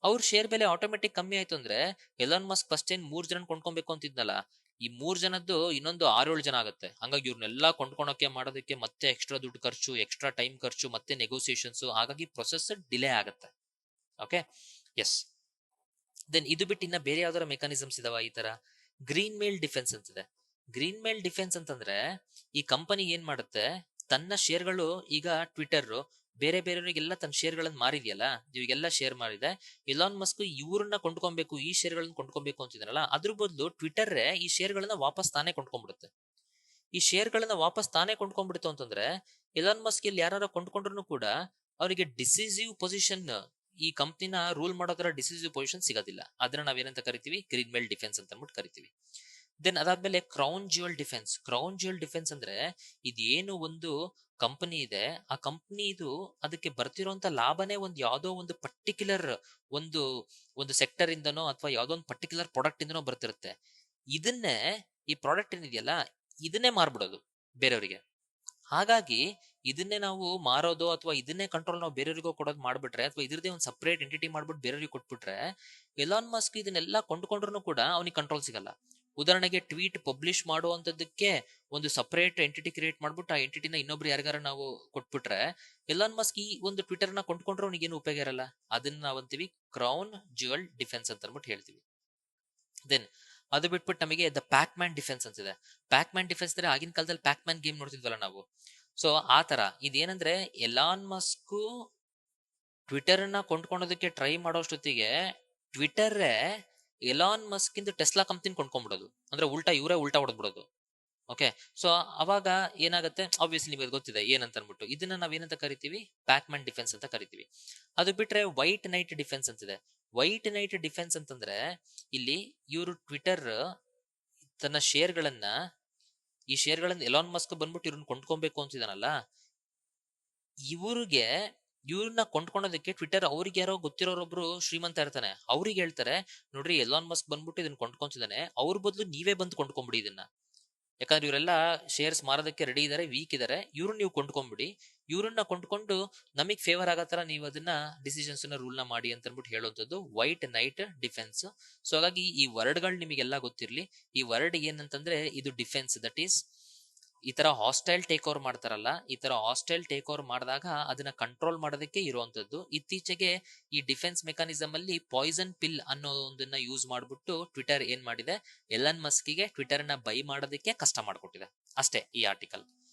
ಅವ್ರ ಶೇರ್ ಬೆಲೆ ಆಟೋಮೆಟಿಕ್ ಕಮ್ಮಿ ಆಯ್ತು ಅಂದ್ರೆ ಎಲಾನ್ ಮಸ್ಕ್ ಫಸ್ಟ್ ಏನ್ 3 ಜನ ಕೊಂಡ್ಕೊಬೇಕು ಅಂತಿದ್ನಲ್ಲ, ಈ 3 ಜನದ್ದು ಇನ್ನೊಂದು 6-7 ಜನ ಆಗುತ್ತೆ. ಹಂಗಾಗಿ ಇವ್ರನ್ನೆಲ್ಲ ಕೊಂಡ್ಕೊಳಕ್ಕೆ ಮಾಡೋದಕ್ಕೆ ಮತ್ತೆ ಎಕ್ಸ್ಟ್ರಾ ದುಡ್ಡು ಖರ್ಚು, ಎಕ್ಸ್ಟ್ರಾ ಟೈಮ್ ಖರ್ಚು, ಮತ್ತೆ ನೆಗೋಸಿಯೇಷನ್ಸ್. ಹಾಗಾಗಿ ಪ್ರೊಸೆಸ್ ಡಿಲೇ ಆಗುತ್ತೆ. Okay, yes. ದೆನ್ ಇದು ಬಿಟ್ಟು ಇನ್ನ ಬೇರೆ ಯಾವ್ದಾರ ಮೆಕಾನಿಸಮ್ಸ್ ಇದಾವ ಈ ತರ? ಗ್ರೀನ್ ಮೇಲ್ ಡಿಫೆನ್ಸ್ ಅಂತಿದೆ. ಗ್ರೀನ್ ಮೇಲ್ ಡಿಫೆನ್ಸ್ ಅಂತಂದ್ರೆ ಈ ಕಂಪನಿ ಏನ್ ಮಾಡುತ್ತೆ, ತನ್ನ ಶೇರ್ಗಳು ಈಗ ಟ್ವಿಟರ್ ಬೇರೆ ಬೇರೆಯವರಿಗೆಲ್ಲ ತನ್ನ ಶೇರ್ ಗಳನ್ನ ಮಾರಿದ್ಯಲ್ಲ, ಇವಾಗೆಲ್ಲ ಶೇರ್ ಮಾರಿದೆ. ಎಲಾನ್ ಮಸ್ಕ್ ಇವ್ರನ್ನ ಕೊಂಡ್ಕೊಬೇಕು, ಈ ಶೇರ್ ಗಳನ್ನ ಕೊಂಡ್ಕೊಬೇಕು ಅಂತಿದ್ರಲ್ಲ, ಅದ್ರ ಬದಲು ಟ್ವಿಟರ್ ಈ ಶೇರ್ ಗಳನ್ನ ವಾಪಸ್ ತಾನೇ ಕೊಂಡ್ಕೊಂಡ್ಬಿಡುತ್ತೆ. ಈ ಶೇರ್ ಗಳನ್ನ ವಾಪಸ್ ತಾನೇ ಕೊಂಡ್ಕೊಂಡ್ಬಿಡ್ತು ಅಂತಂದ್ರೆ ಎಲಾನ್ ಮಸ್ಕ್ ಇಲ್ಲಿ ಯಾರು ಕೊಂಡ್ಕೊಂಡ್ರು ಕೂಡ ಅವರಿಗೆ ಡಿಸಿಸಿವ್ ಪೊಸಿಷನ್, ಈ ಕಂಪ್ನಿನ ರೂಲ್ ಮಾಡೋ ತರ ಡಿಸಿಸಿವ್ ಪೊಸಿಷನ್ ಸಿಗೋದಿಲ್ಲ. ಅದನ್ನ ನಾವೇನಂತ ಕರಿತೀವಿ, ಗ್ರೀನ್ ಮೇಲ್ ಡಿಫೆನ್ಸ್ ಅಂತ ಅಂದ್ಬಿಟ್ಟು ಕರಿತೀವಿ. ದೆನ್ ಅದಾದ್ಮೇಲೆ crown jewel defence. Crown jewel defence ಅಂದ್ರೆ ಇದೇನು ಒಂದು ಕಂಪನಿ ಇದೆ, ಆ ಕಂಪನಿ ಇದು ಅದಕ್ಕೆ ಬರ್ತಿರೋಂತ ಲಾಭನೇ ಒಂದು ಯಾವ್ದೋ ಒಂದು ಪರ್ಟಿಕ್ಯುಲರ್ ಒಂದು ಒಂದು ಸೆಕ್ಟರ್ ಇಂದನೋ ಅಥವಾ ಯಾವ್ದೋ ಒಂದು ಪರ್ಟಿಕ್ಯುಲರ್ ಪ್ರಾಡಕ್ಟ್ ಇಂದನೋ ಬರ್ತಿರುತ್ತೆ. ಇದನ್ನೇ ಈ ಪ್ರಾಡಕ್ಟ್ ಏನಿದೆಯಲ್ಲ ಇದನ್ನೇ ಮಾರ್ಬಿಡೋದು ಬೇರೆಯವರಿಗೆ. ಹಾಗಾಗಿ ಇದನ್ನೇ ನಾವು ಮಾರೋದು ಅಥವಾ ಇದನ್ನೇ ಕಂಟ್ರೋಲ್ ನಾವು ಬೇರೆಯವರಿಗೂ ಕೊಡೋದು ಮಾಡ್ಬಿಟ್ರೆ, ಅಥವಾ ಇದ್ರದೇ ಒಂದು ಸಪರೇಟ್ ಎಂಟಿಟಿ ಮಾಡ್ಬಿಟ್ಟು ಬೇರೆಯವ್ರಿಗೆ ಕೊಟ್ಬಿಟ್ರೆ, ಎಲಾನ್ ಮಸ್ಕ್ ಇದನ್ನೆಲ್ಲ ಕೊಂಡ್ಕೊಂಡ್ರು ಕೂಡ ಅವನಿಗೆ ಕಂಟ್ರೋಲ್ ಸಿಗಲ್ಲ. ಉದಾಹರಣೆಗೆ ಟ್ವೀಟ್ ಪಬ್ಲಿಷ್ ಮಾಡುವಂತದಕ್ಕೆ ಒಂದು ಸಪರೇಟ್ ಎಂಟಿಟಿ ಕ್ರಿಯೇಟ್ ಮಾಡ್ಬಿಟ್ಟು ಆ ಎಂಟಿಟಿನ ಇನ್ನೊಬ್ರು ಯಾರಿಗಾರ ನಾವು ಕೊಟ್ಬಿಟ್ರೆ, ಎಲಾನ್ ಮಸ್ಕ್ ಈ ಒಂದು ಟ್ವಿಟರ್ ನ ಕೊಂಡ್ಕೊಂಡ್ರೆ ಅವನಿಗೆ ಏನು ಉಪಯೋಗ ಇರಲ್ಲ. ಅದನ್ನ ನಾವಂತೀವಿ ಕ್ರೌನ್ ಜ್ಯುವೆಲ್ ಡಿಫೆನ್ಸ್ ಅಂತ ಅಂದ್ಬಿಟ್ಟು ಹೇಳ್ತೀವಿ. ದೆನ್ ಅದು ಬಿಟ್ಬಿಟ್ಟು ನಮಗೆ ದ ಪ್ಯಾಕ್ ಮ್ಯಾನ್ ಡಿಫೆನ್ಸ್ ಅಂತಿದೆ. ಪ್ಯಾಕ್ ಮ್ಯಾನ್ ಡಿಫೆನ್ಸ್ ಅಂದ್ರೆ ಆಗಿನ ಕಾಲದಲ್ಲಿ ಪ್ಯಾಕ್ ಮ್ಯಾನ್ ಗೇಮ್ ನೋಡ್ತಿದ್ವಲ್ಲ ನಾವು. ಸೊ ಆ ತರ ಇದೇನಂದ್ರೆ ಎಲಾನ್ ಮಸ್ಕ್ ಟ್ವಿಟರ್ ನ ಕೊಂಡ್ಕೊಳೋದಕ್ಕೆ ಟ್ರೈ ಮಾಡೋಷ್ಟೊತ್ತಿಗೆ ಟ್ವಿಟರ್ ಎಲಾನ್ ಮಸ್ಕ್ ಇಂದ ಟೆಸ್ಲಾ ಕಂಪ್ನಿ ಕೊಂಡ್ಕೊಂಡ್ಬಿಡೋದು. ಅಂದ್ರೆ ಇವರೇ ಉಲ್ಟಾ ಹೊಡೆದ್ಬಿಡೋದು. ಓಕೆ, ಸೊ ಅವಾಗ ಏನಾಗುತ್ತೆ, ಆಬ್ವಿಯಸ್ಲಿ ನಿಮಗೆ ಗೊತ್ತಿದೆ ಏನಂತ ಅನ್ಬಿಟ್ಟು. ಇದನ್ನ ನಾವೇನಂತ ಕರಿತೀವಿ, ಪ್ಯಾಕ್ ಮ್ಯಾನ್ ಡಿಫೆನ್ಸ್ ಅಂತ ಕರಿತೀವಿ. ಅದು ಬಿಟ್ರೆ ವೈಟ್ ನೈಟ್ ಡಿಫೆನ್ಸ್ ಅಂತಿದೆ. ವೈಟ್ ನೈಟ್ ಡಿಫೆನ್ಸ್ ಅಂತಂದ್ರೆ ಇಲ್ಲಿ ಇವರು ಟ್ವಿಟರ್ ತನ್ನ ಈ ಶೇರ್ಗಳನ್ನ ಎಲಾನ್ ಮಸ್ಕ್ ಬಂದ್ಬಿಟ್ಟು ಇವ್ರನ್ನ ಕೊಂಡ್ಕೊಬೇಕು ಅಂತಿದಾನಲ್ಲ, ಇವ್ರನ್ನ ಕೊಂಡ್ಕೊಳೋದಕ್ಕೆ ಟ್ವಿಟರ್ ಅವ್ರಿಗೆ ಯಾರೋ ಗೊತ್ತಿರೋರೊಬ್ರು ಶ್ರೀಮಂತ ಇರ್ತಾನೆ, ಅವ್ರಿಗೆ ಹೇಳ್ತಾರೆ ನೋಡ್ರಿ ಎಲಾನ್ ಮಸ್ಕ್ ಬಂದ್ಬಿಟ್ಟು ಇದನ್ನ ಕೊಂಡ್ಕೊಂತಿದ್ದಾನೆ, ಅವ್ರ ಬದಲು ನೀವೇ ಬಂದು ಕೊಂಡ್ಕೊಂಬಿಡಿ ಇದನ್ನ. ಯಾಕಂದ್ರೆ ಇವರೆಲ್ಲ ಶೇರ್ಸ್ ಮಾರೋದಕ್ಕೆ ರೆಡಿ ಇದಾರೆ, ವೀಕ್ ಇದಾರೆ, ಇವ್ರನ್ನ ನೀವು ಕೊಂಡ್ಕೊಂಡ್ಬಿಡಿ, ಇವ್ರನ್ನ ಕೊಂಡ್ಕೊಂಡು ನಮಗ್ ಫೇವರ್ ಆಗೋ ತರ ನೀವು ಅದನ್ನ ಡಿಸಿಷನ್ಸ್ ರೂಲ್ ನ ಮಾಡಿ ಅಂತ ಅಂದ್ಬಿಟ್ಟು ಹೇಳುವಂಥದ್ದು ವೈಟ್ ನೈಟ್ ಡಿಫೆನ್ಸ್. ಸೊ ಹಾಗಾಗಿ ಈ ವರ್ಡ್ಗಳು ನಿಮಗೆಲ್ಲ ಗೊತ್ತಿರ್ಲಿ. ಈ ವರ್ಡ್ ಏನಂತಂದ್ರೆ ಇದು ಡಿಫೆನ್ಸ್, ದಟ್ ಈಸ್ ಈ ತರ ಹಾಸ್ಟೈಲ್ ಟೇಕ್ ಓವರ್ ಮಾಡ್ತಾರಲ್ಲ, ಈ ತರ ಹಾಸ್ಟೈಲ್ ಟೇಕ್ ಓವರ್ ಮಾಡಿದಾಗ ಅದನ್ನ ಕಂಟ್ರೋಲ್ ಮಾಡೋದಕ್ಕೆ ಇರುವಂತದ್ದು. ಇತ್ತೀಚೆಗೆ ಈ ಡಿಫೆನ್ಸ್ ಮೆಕಾನಿಸಮ್ ಅಲ್ಲಿ ಪಾಯ್ಸನ್ ಪಿಲ್ ಅನ್ನೋ ಒಂದನ್ನ ಯೂಸ್ ಮಾಡ್ಬಿಟ್ಟು ಟ್ವಿಟರ್ ಏನ್ ಮಾಡಿದೆ, ಎಲನ್ ಮಸ್ಕಿಗೆ ಟ್ವಿಟರ್ ನ ಬೈ ಮಾಡೋದಕ್ಕೆ ಕಷ್ಟ ಮಾಡ್ಕೊಟ್ಟಿದೆ ಅಷ್ಟೇ ಈ ಆರ್ಟಿಕಲ್.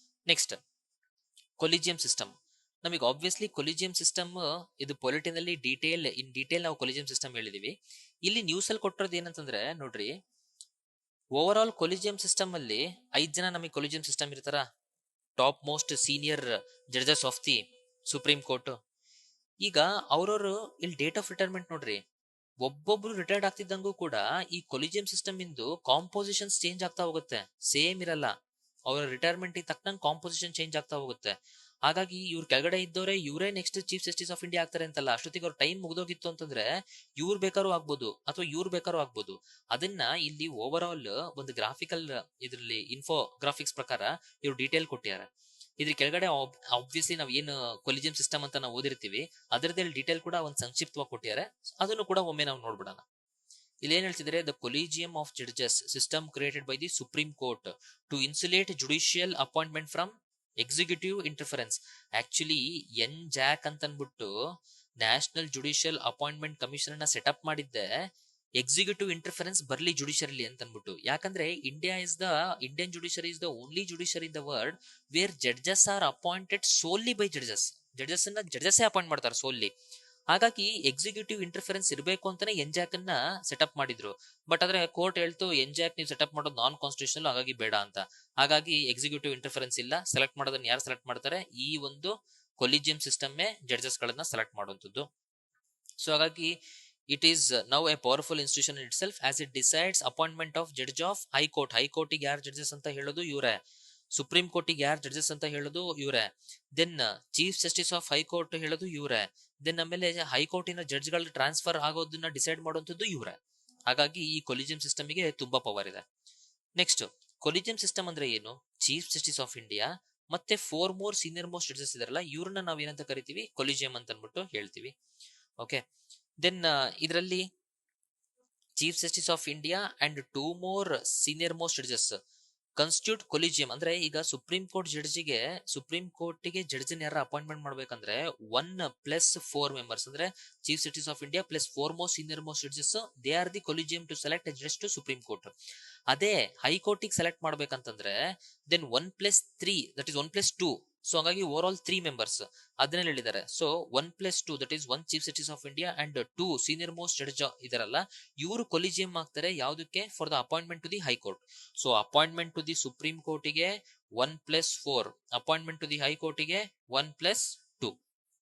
Next, collegium system. ನಮಗೆ ಆಬ್ವಿಯಸ್ಲಿ ಕೊಲಿಜಿಯಂ ಸಿಸ್ಟಮ್ ಇದು ಪೊಲಿಟಿನಲ್ಲಿ ಇನ್ ಡೀಟೇಲ್ ನಾವು ಕೊಲಿಜಿಯಂ ಸಿಸ್ಟಮ್ ಹೇಳಿದೀವಿ. ಇಲ್ಲಿ ನ್ಯೂಸ್ ಅಲ್ಲಿ ಕೊಟ್ಟಿರೋದು ಏನಂತಂದ್ರೆ ನೋಡ್ರಿ, ಓವರ್ ಆಲ್ ಕೊಲಿಜಿಯಂ ಸಿಸ್ಟಮ್ ಅಲ್ಲಿ 5 ಜನ ನಮಗೆ ಕೊಲಿಜಿಯಂ ಸಿಸ್ಟಮ್ ಇರ್ತಾರ, top most senior judges of the supreme court. ಈಗ ಅವ್ರವ್ರು ಇಲ್ಲಿ ಡೇಟ್ ಆಫ್ ರಿಟೈರ್ಮೆಂಟ್ ನೋಡ್ರಿ, ಒಬ್ಬೊಬ್ರು ರಿಟೈರ್ಡ್ ಆಗ್ತಿದ್ದಂಗೂ ಕೂಡ ಈ ಕೊಲಿಜಿಯಂ ಸಿಸ್ಟಮ್ ಇಂದು ಕಾಂಪೋಸಿಷನ್ಸ್ ಚೇಂಜ್ ಆಗ್ತಾ ಹೋಗುತ್ತೆ, ಸೇಮ್ ಇರಲ್ಲ. ಅವರ ರಿಟೈರ್ಮೆಂಟ್ ತಕ್ಕಂಗೆ ಕಾಂಪೋಸಿಷನ್ ಚೇಂಜ್ ಆಗ್ತಾ ಹೋಗುತ್ತೆ. ಹಾಗಾಗಿ ಇವ್ರ ಕೆಳಗಡೆ ಇದ್ದವರೇ ಇವರೇ next chief justice of India ಆಗ್ತಾರೆ ಅಂತಲ್ಲ, ಅಷ್ಟೊತ್ತಿಗೆ ಅವ್ರ ಟೈಮ್ ಮುಗ್ದೋಗಿತ್ತು ಅಂತಂದ್ರೆ ಇವ್ರು ಬೇಕಾದ್ರೂ ಆಗ್ಬೋದು ಅಥವಾ ಇವ್ರು ಬೇಕಾದ್ರೂ ಆಗ್ಬೋದು. ಅದನ್ನ ಇಲ್ಲಿ ಓವರ್ ಆಲ್ ಒಂದು ಗ್ರಾಫಿಕಲ್ ಇದ್ರಲ್ಲಿ ಇನ್ಫೋಗ್ರಾಫಿಕ್ಸ್ ಪ್ರಕಾರ ಇವ್ರು ಡೀಟೇಲ್ ಕೊಟ್ಟಿದ್ದಾರೆ. ಇದ್ರ ಕೆಳಗಡೆ ಆಬ್ವಿಯಸ್ಲಿ ನಾವ್ ಏನು ಕೊಲಿಜಿಯಂ ಸಿಸ್ಟಮ್ ಅಂತ ನಾವು ಓದಿರ್ತೀವಿ ಅದರದ್ದು ಡೀಟೇಲ್ ಕೂಡ ಒಂದು ಸಂಕ್ಷಿಪ್ತವಾಗಿ ಕೊಟ್ಟಿದ್ದಾರೆ, ಅದನ್ನು ಕೂಡ ಒಮ್ಮೆ ನಾವು ನೋಡ್ಬಿಡೋಣ. ಇಲ್ಲಿ ಏನ್ ಹೇಳ್ತಿದ್ರೆ, the collegium of judges system created by the supreme court to insulate judicial appointment from executive interference. Actually ಜಾಕ್ ಅಂತ ಅನ್ಬಿಟ್ಟು ನ್ಯಾಷನಲ್ ಜುಡಿಷಿಯಲ್ ಅಪಾಯಿಂಟ್ಮೆಂಟ್ ಕಮಿಷನ್ ನ ಸೆಟಪ್ ಮಾಡಿದ್ದೆ ಎಕ್ಸಿಕ್ಯೂಟಿವ್ ಇಂಟರ್ಫರೆನ್ಸ್ ಬರ್ಲಿ ಜುಡಿಷರಿ ಅಂತ ಅನ್ಬಿಟ್ಟು. ಯಾಕಂದ್ರೆ Indian judiciary is the only judiciary in the world where judges are appointed solely by judges ಅನ್ನ ಜಡ್ಜಸ್ ಅಪಾಯಿಂಟ್ ಮಾಡ್ತಾರೆ ಸೋಲಿ. ಹಾಗಾಗಿ ಎಕ್ಸಿಕ್ಯೂಟಿವ್ ಇಂಟರ್ಫರೆನ್ಸ್ ಇರಬೇಕು ಅಂತಾನೆ ಎಂಜಾಕ್ ಅನ್ನ ಸೆಟಪ್ ಮಾಡಿದ್ರು. ಬಟ್ ಆದ್ರೆ ಕೋರ್ಟ್ ಹೇಳ್ತು ಎಂಜಾಕ್ ನೀವು ಸೆಟಪ್ ಮಾಡೋದು ನಾನ್ ಕಾನ್ಸ್ಟಿಟ್ಯೂಷನಲ್, ಹಾಗಾಗಿ ಬೇಡ ಅಂತ. ಹಾಗಾಗಿ ಎಕ್ಸಿಕ್ಯೂಟಿವ್ ಇಂಟರ್ಫರೆನ್ಸ್ ಇಲ್ಲ. ಸೆಲೆಕ್ಟ್ ಮಾಡೋದನ್ನ ಯಾರು ಸೆಲೆಕ್ಟ್ ಮಾಡ್ತಾರೆ, ಈ ಒಂದು ಕೊಲಿಜಿಯಂ ಸಿಸ್ಟಮ್ ಜಡ್ಜಸ್ ಗಳನ್ನ ಸೆಲೆಕ್ಟ್ ಮಾಡುವಂತದ್ದು. ಸೊ ಹಾಗಾಗಿ it is now a powerful institution itself as it decides appointment of judge of high court. ಹೈಕೋರ್ಟಿಗೆ ಯಾರು ಜಡ್ಜಸ್ ಅಂತ ಹೇಳೋದು ಇವರೇ, ಸುಪ್ರೀಂ ಕೋರ್ಟಿಗೆ ಯಾರು ಜಡ್ಜಸ್ ಅಂತ ಹೇಳೋದು ಇವರೇ, then chief justice of high court ಹೇಳೋದು ಇವರೇ, ದೆನ್ ಆಮೇಲೆ ಹೈಕೋರ್ಟಿನ ಜಡ್ಜ್ ಗಳ ಟ್ರಾನ್ಸ್ಫರ್ ಆಗೋದನ್ನ ಡಿಸೈಡ್ ಮಾಡುವಂತದ್ದು ಇವರೇ. ಹಾಗಾಗಿ ಈ ಕೊಲಿಜಿಯಂ ಸಿಸ್ಟಮ್ ಗೆ ತುಂಬಾ ಪವರ್ ಇದೆ. ನೆಕ್ಸ್ಟ್, ಕೊಲಿಜಿಯಂ ಸಿಸ್ಟಮ್ ಅಂದ್ರೆ ಏನು, ಚೀಫ್ ಜಸ್ಟಿಸ್ ಆಫ್ ಇಂಡಿಯಾ ಮತ್ತೆ 4 ಮೋರ್ ಸೀನಿಯರ್ ಮೋಸ್ಟ್ ಜಡ್ಜಸ್ ಇದಾರಲ್ಲ, ಇವ್ರನ್ನ ನಾವ್ ಏನಂತ ಕರಿತೀವಿ, ಕೊಲಿಜಿಯಂ ಅಂತ ಅನ್ಬಿಟ್ಟು ಹೇಳ್ತೀವಿ. ಓಕೆ, ದೆನ್ ಇದರಲ್ಲಿ chief justice of India and 2 more senior most judges constitute collegium. ಅಂದ್ರೆ ಈಗ ಸುಪ್ರೀಂ ಕೋರ್ಟ್ಗೆ ಜಡ್ಜ್ ಯಾರ ಅಪಾಯಿಂಟ್ಮೆಂಟ್ ಮಾಡ್ಬೇಕಂದ್ರೆ 1+4 ಮೆಂಬರ್ಸ್ ಅಂದ್ರೆ chief justice of India plus 4 most senior most judges, they are the collegium to select judge to supreme court. ಅದೇ ಹೈಕೋರ್ಟಿಗೆ select ಮಾಡ್ಬೇಕಂತಂದ್ರೆ then 1+3 that is 1+2. So ಹಾಗಾಗಿ ಓವರ್ ಆಲ್ 3 ಮೆಂಬರ್ಸ್ ಅದನ್ನೇ ಹೇಳಿದ್ದಾರೆ. So 1+2 that is 1 chief justice of India and 2 senior most judge ಇದಾರಲ್ಲ, ಇವರು collegium ಆಗ್ತಾರೆ. ಯಾವುದಕ್ಕೆ, for the appointment to the high court. So appointment to the supreme ಕೋರ್ಟಿಗೆ 1+4, appointment to the ಹೈಕೋರ್ಟಿಗೆ 1+2,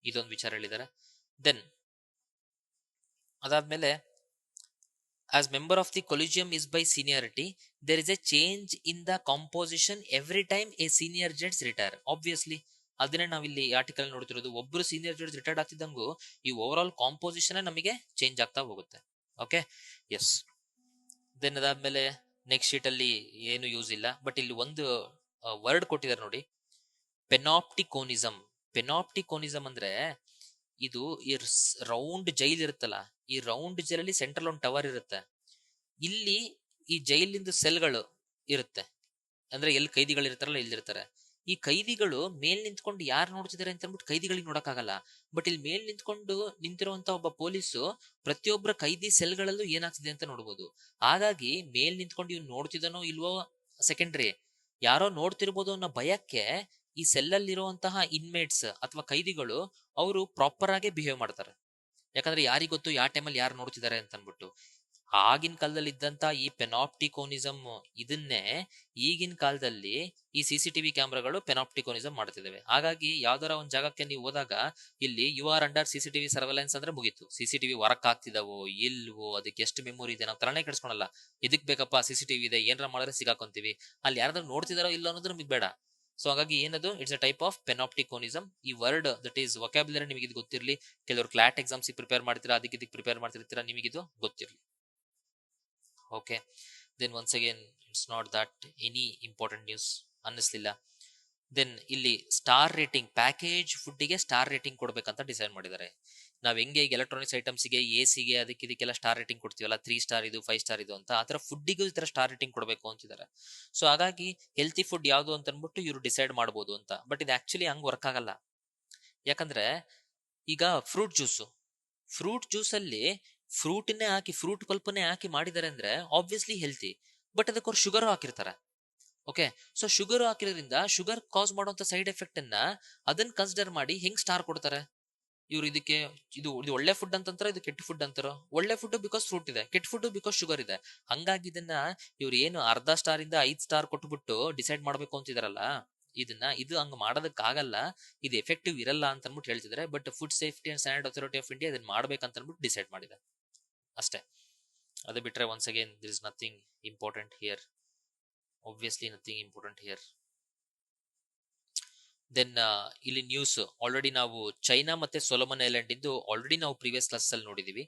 ಇದೊಂದು ವಿಚಾರ ಹೇಳಿದ್ದಾರೆ. ದೆನ್ ಅದಾದ್ಮೇಲೆ as member of the collegium is by seniority, there is a change in the composition every time a senior judge retire. Obviously ಅದನ್ನೇ ನಾವಿಲ್ಲಿ article ನೋಡ್ತಿರೋದು, ಒಬ್ರು senior judge retired ಆಗ್ತಿದ್ದಂಗೂ ಈ ಓವರ್ ಆಲ್ ಕಾಂಪೋಸಿಷನ್ ನಮಗೆ ಚೇಂಜ್ ಆಗ್ತಾ ಹೋಗುತ್ತೆ. Okay, yes. Then ಅದಾದ್ಮೇಲೆ next sheet ಅಲ್ಲಿ ಏನು ಯೂಸ್ ಇಲ್ಲ, ಬಟ್ ಇಲ್ಲಿ ಒಂದು ವರ್ಡ್ ಕೊಟ್ಟಿದ್ದಾರೆ ನೋಡಿ, ಪೆನಾಪ್ಟಿಕೋನಿಸಮ್. ಪೆನಾಪ್ಟಿಕೋನಿಸಮ್ ಅಂದ್ರೆ ಇದು ಈ ರೌಂಡ್ ಜೈಲ್ ಇರುತ್ತಲ್ಲ, ಈ ರೌಂಡ್ ಜೈಲಲ್ಲಿ ಸೆಂಟ್ರಲ್ ಒಂದು ಟವರ್ ಇರುತ್ತೆ. ಇಲ್ಲಿ ಈ ಜೈಲಿಂದ ಸೆಲ್ಗಳು ಇರುತ್ತೆ, ಅಂದ್ರೆ ಎಲ್ಲಿ ಕೈದಿಗಳು ಇರ್ತಾರಲ್ಲ ಇಲ್ಲಿರ್ತಾರೆ. ಈ ಕೈದಿಗಳು ಮೇಲ್ ನಿಂತ್ಕೊಂಡು ಯಾರು ನೋಡ್ತಿದಾರೆ ಅಂತ ಅಂದ್ಬಿಟ್ಟು ಕೈದಿಗಳಿಗೆ ನೋಡಕ್ಕಾಗಲ್ಲ. ಬಟ್ ಇಲ್ಲಿ ಮೇಲ್ ನಿಂತಿರುವಂತ ಒಬ್ಬ ಪೊಲೀಸು ಪ್ರತಿಯೊಬ್ಬರ ಕೈದಿ ಸೆಲ್ಗಳಲ್ಲೂ ಏನಾಗ್ತಿದೆ ಅಂತ ನೋಡ್ಬೋದು. ಹಾಗಾಗಿ ಮೇಲ್ ನಿಂತ್ಕೊಂಡು ಇವ್ನು ನೋಡ್ತಿದ್ದಾನೋ ಇಲ್ವೋ ಸೆಕೆಂಡ್ರಿ, ಯಾರೋ ನೋಡ್ತಿರ್ಬೋದು ಅನ್ನೋ ಭಯಕ್ಕೆ ಈ ಸೆಲ್ಲಲ್ಲಿರುವಂತಹ ಇನ್ಮೇಟ್ಸ್ ಅಥವಾ ಕೈದಿಗಳು ಅವರು ಪ್ರಾಪರ್ ಆಗಿ ಬಿಹೇವ್ ಮಾಡ್ತಾರೆ. ಯಾಕಂದ್ರೆ ಯಾರಿಗ್ ಗೊತ್ತು ಯಾವ ಟೈಮಲ್ಲಿ ಯಾರು ನೋಡ್ತಿದ್ದಾರೆ ಅಂತ ಅನ್ಬಿಟ್ಟು. ಆಗಿನ ಕಾಲದಲ್ಲಿ ಇದ್ದಂತ ಈ ಪೆನಾಪ್ಟಿಕೋನಿಸಮ್ ಇದನ್ನೇ ಈಗಿನ ಕಾಲದಲ್ಲಿ ಈ CCTV ಕ್ಯಾಮ್ರಾಗಳು ಪೆನಾಪ್ಟಿಕೋನಿಸಮ್ ಮಾಡ್ತಿದ್ದಾವೆ. ಹಾಗಾಗಿ ಯಾವ್ದಾರ ಒಂದ್ ಜಾಗಕ್ಕೆ ನೀವು ಹೋದಾಗ ಇಲ್ಲಿ you are under CCTV surveillance ಅಂದ್ರೆ ಮುಗೀತು. CCTV ವರ್ಕ್ ಆಗ್ತಿದಾವೋ ಇಲ್ವೋ, ಅದಕ್ಕೆ ಎಷ್ಟು ಮೆಮೊರಿ ಇದೆ ನಾವು ತರನೇ ಕೆಡ್ಸ್ಕೊಳಲ್ಲ. ಇದಕ್ ಬೇಕಪ್ಪ CCTV ಇದೆ, ಏನಾರ ಮಾಡಿದ್ರೆ ಸಿಗಾಕೊಂತೀವಿ, ಅಲ್ಲಿ ಯಾರಾದ್ರೂ ನೋಡ್ತಿದಾರೋ ಇಲ್ಲ ಅನ್ನೋದು ನಮಗೆ ಬೇಡ. ಸೊ ಹಾಗಾಗಿ ಏನದು, ಇಟ್ಸ್ ಅ ಟೈಪ್ ಆಫ್ ಪೆನಾಪ್ಟಿಕೋನಿಸಮ್. ಈ ವರ್ಡ್ ದಟ್ ಈಸ್ ವೊಕ್ಯಾಬ್ಯುಲರಿ ನಿಮಗೆ ಇದು ಗೊತ್ತಿರಲಿ. ಕೆಲವರು ಕ್ಲಾಟ್ ಎಕ್ಸಾಮ್ಸ್ ಪ್ರಿಪೇರ್ ಮಾಡ್ತೀರಾ, ಇದಕ್ಕೆ ಪ್ರಿಪೇರ್ ಮಾಡ್ತಿರ್ತೀರಾ, ನಿಮಗಿದು ಗೊತ್ತಿರಲಿ. Okay, then once again it's not that any important news ಅನ್ನಿಸ್ಲಿಲ್ಲ. ದೆನ್ ಇಲ್ಲಿ ಸ್ಟಾರ್ ರೇಟಿಂಗ್, ಪ್ಯಾಕೇಜ್ ಫುಡ್ಡಿಗೆ ಸ್ಟಾರ್ ರೇಟಿಂಗ್ ಕೊಡ್ಬೇಕಂತ ಡಿಸೈಡ್ ಮಾಡಿದ್ದಾರೆ. ನಾವ್ ಹೆಂಗೆ ಈಗ ಎಲೆಕ್ಟ್ರಾನಿಕ್ಸ್ ಐಟಮ್ಸ್ಗೆ, ಎಸಿಗೆ, ಅದಕ್ಕೆ ಇದಕ್ಕೆಲ್ಲ ಸ್ಟಾರ್ ರೇಟಿಂಗ್ ಕೊಡ್ತೀವಲ್ಲ, 3 ಸ್ಟಾರ್ ಇದು 5 ಸ್ಟಾರ್ ಇದು ಅಂತ, ಆತರ ಫುಡ್ಡಿಗೂ ಈ ತರ ಸ್ಟಾರ್ ರೇಟಿಂಗ್ ಕೊಡಬೇಕು ಅಂತಿದ್ದಾರೆ. ಸೊ ಹಾಗಾಗಿ ಹೆಲ್ತಿ ಫುಡ್ ಯಾವುದು ಅಂತ ಅನ್ಬಿಟ್ಟು ಇವ್ರು ಡಿಸೈಡ್ ಮಾಡ್ಬೋದು ಅಂತ. ಬಟ್ ಇದು ಆಕ್ಚುಲಿ ಹಂಗ್ ವರ್ಕ್ ಆಗಲ್ಲ. ಯಾಕಂದ್ರೆ ಈಗ ಫ್ರೂಟ್ ಜ್ಯೂಸ್ ಅಲ್ಲಿ ಫ್ರೂಟ್ನೇ ಹಾಕಿ, ಫ್ರೂಟ್ ಪಲ್ಪನ್ನೇ ಹಾಕಿ ಮಾಡಿದ್ದಾರೆ ಅಂದ್ರೆ ಆಬ್ವಿಯಸ್ಲಿ ಹೆಲ್ತಿ. ಬಟ್ ಅದಕ್ಕೆ ಅವ್ರು ಶುಗರ್ ಹಾಕಿರ್ತಾರೆ. ಓಕೆ, ಸೊ ಶುಗರ್ ಹಾಕಿರೋದ್ರಿಂದ ಶುಗರ್ ಕಾಸ್ ಮಾಡುವಂತ ಸೈಡ್ ಎಫೆಕ್ಟ್ ಅನ್ನ ಅದನ್ನ ಕನ್ಸಿಡರ್ ಮಾಡಿ ಹೆಂಗ್ ಸ್ಟಾರ್ ಕೊಡ್ತಾರೆ ಇವ್ರು ಇದಕ್ಕೆ? ಇದು ಒಳ್ಳೆ ಫುಡ್ ಅಂತಂತಾರ, ಇದು ಕೆಟ್ಟ ಫುಡ್ ಅಂತಾರ? ಒಳ್ಳೆ ಫುಡ್ ಬಿಕಾಸ್ ಫ್ರೂಟ್ ಇದೆ, ಕೆಟ್ಟ ಫುಡ್ ಬಿಕಾಸ್ ಶುಗರ್ ಇದೆ. ಹಂಗಾಗಿ ಇದನ್ನ ಇವ್ರು ಏನು ಅರ್ಧ ಸ್ಟಾರ್ ಇಂದ 5 ಸ್ಟಾರ್ ಕೊಟ್ಬಿಟ್ಟು ಡಿಸೈಡ್ ಮಾಡ್ಬೇಕು ಅಂತಿದಾರಲ್ಲ, ಇದು ಹಂಗ ಮಾಡೋದಕ್ ಆಗಲ್ಲ, ಇದು ಎಫೆಕ್ಟಿವ್ ಇರಲ್ಲ ಅಂತ ಅನ್ಬಿಟ್ಟು ಹೇಳ್ತಿದ್ದಾರೆ. But food safety and standard authority of India ಇದನ್ನ ಮಾಡ್ಬೇಕಂತ ಅನ್ಬಿಟ್ಟು ಡಿಸೈಡ್ ಮಾಡಿದೆ ಅಷ್ಟೇ. ಅದು ಬಿಟ್ರೆ once again there is nothing important here. Obviously nothing important here. Then ಇಲ್ಲಿ ನ್ಯೂಸ್ ಆಲ್ರೆಡಿ ನಾವು ಚೈನಾ ಮತ್ತೆ ಸೊಲೊಮನ್ ಐಲ್ಯಾಂಡ್ ಇಂದು ಆಲ್ರೆಡಿ ನಾವು ಪ್ರೀವಿಯಸ್ ಕ್ಲಾಸ್ ಅಲ್ಲಿ ನೋಡಿದೀವಿ.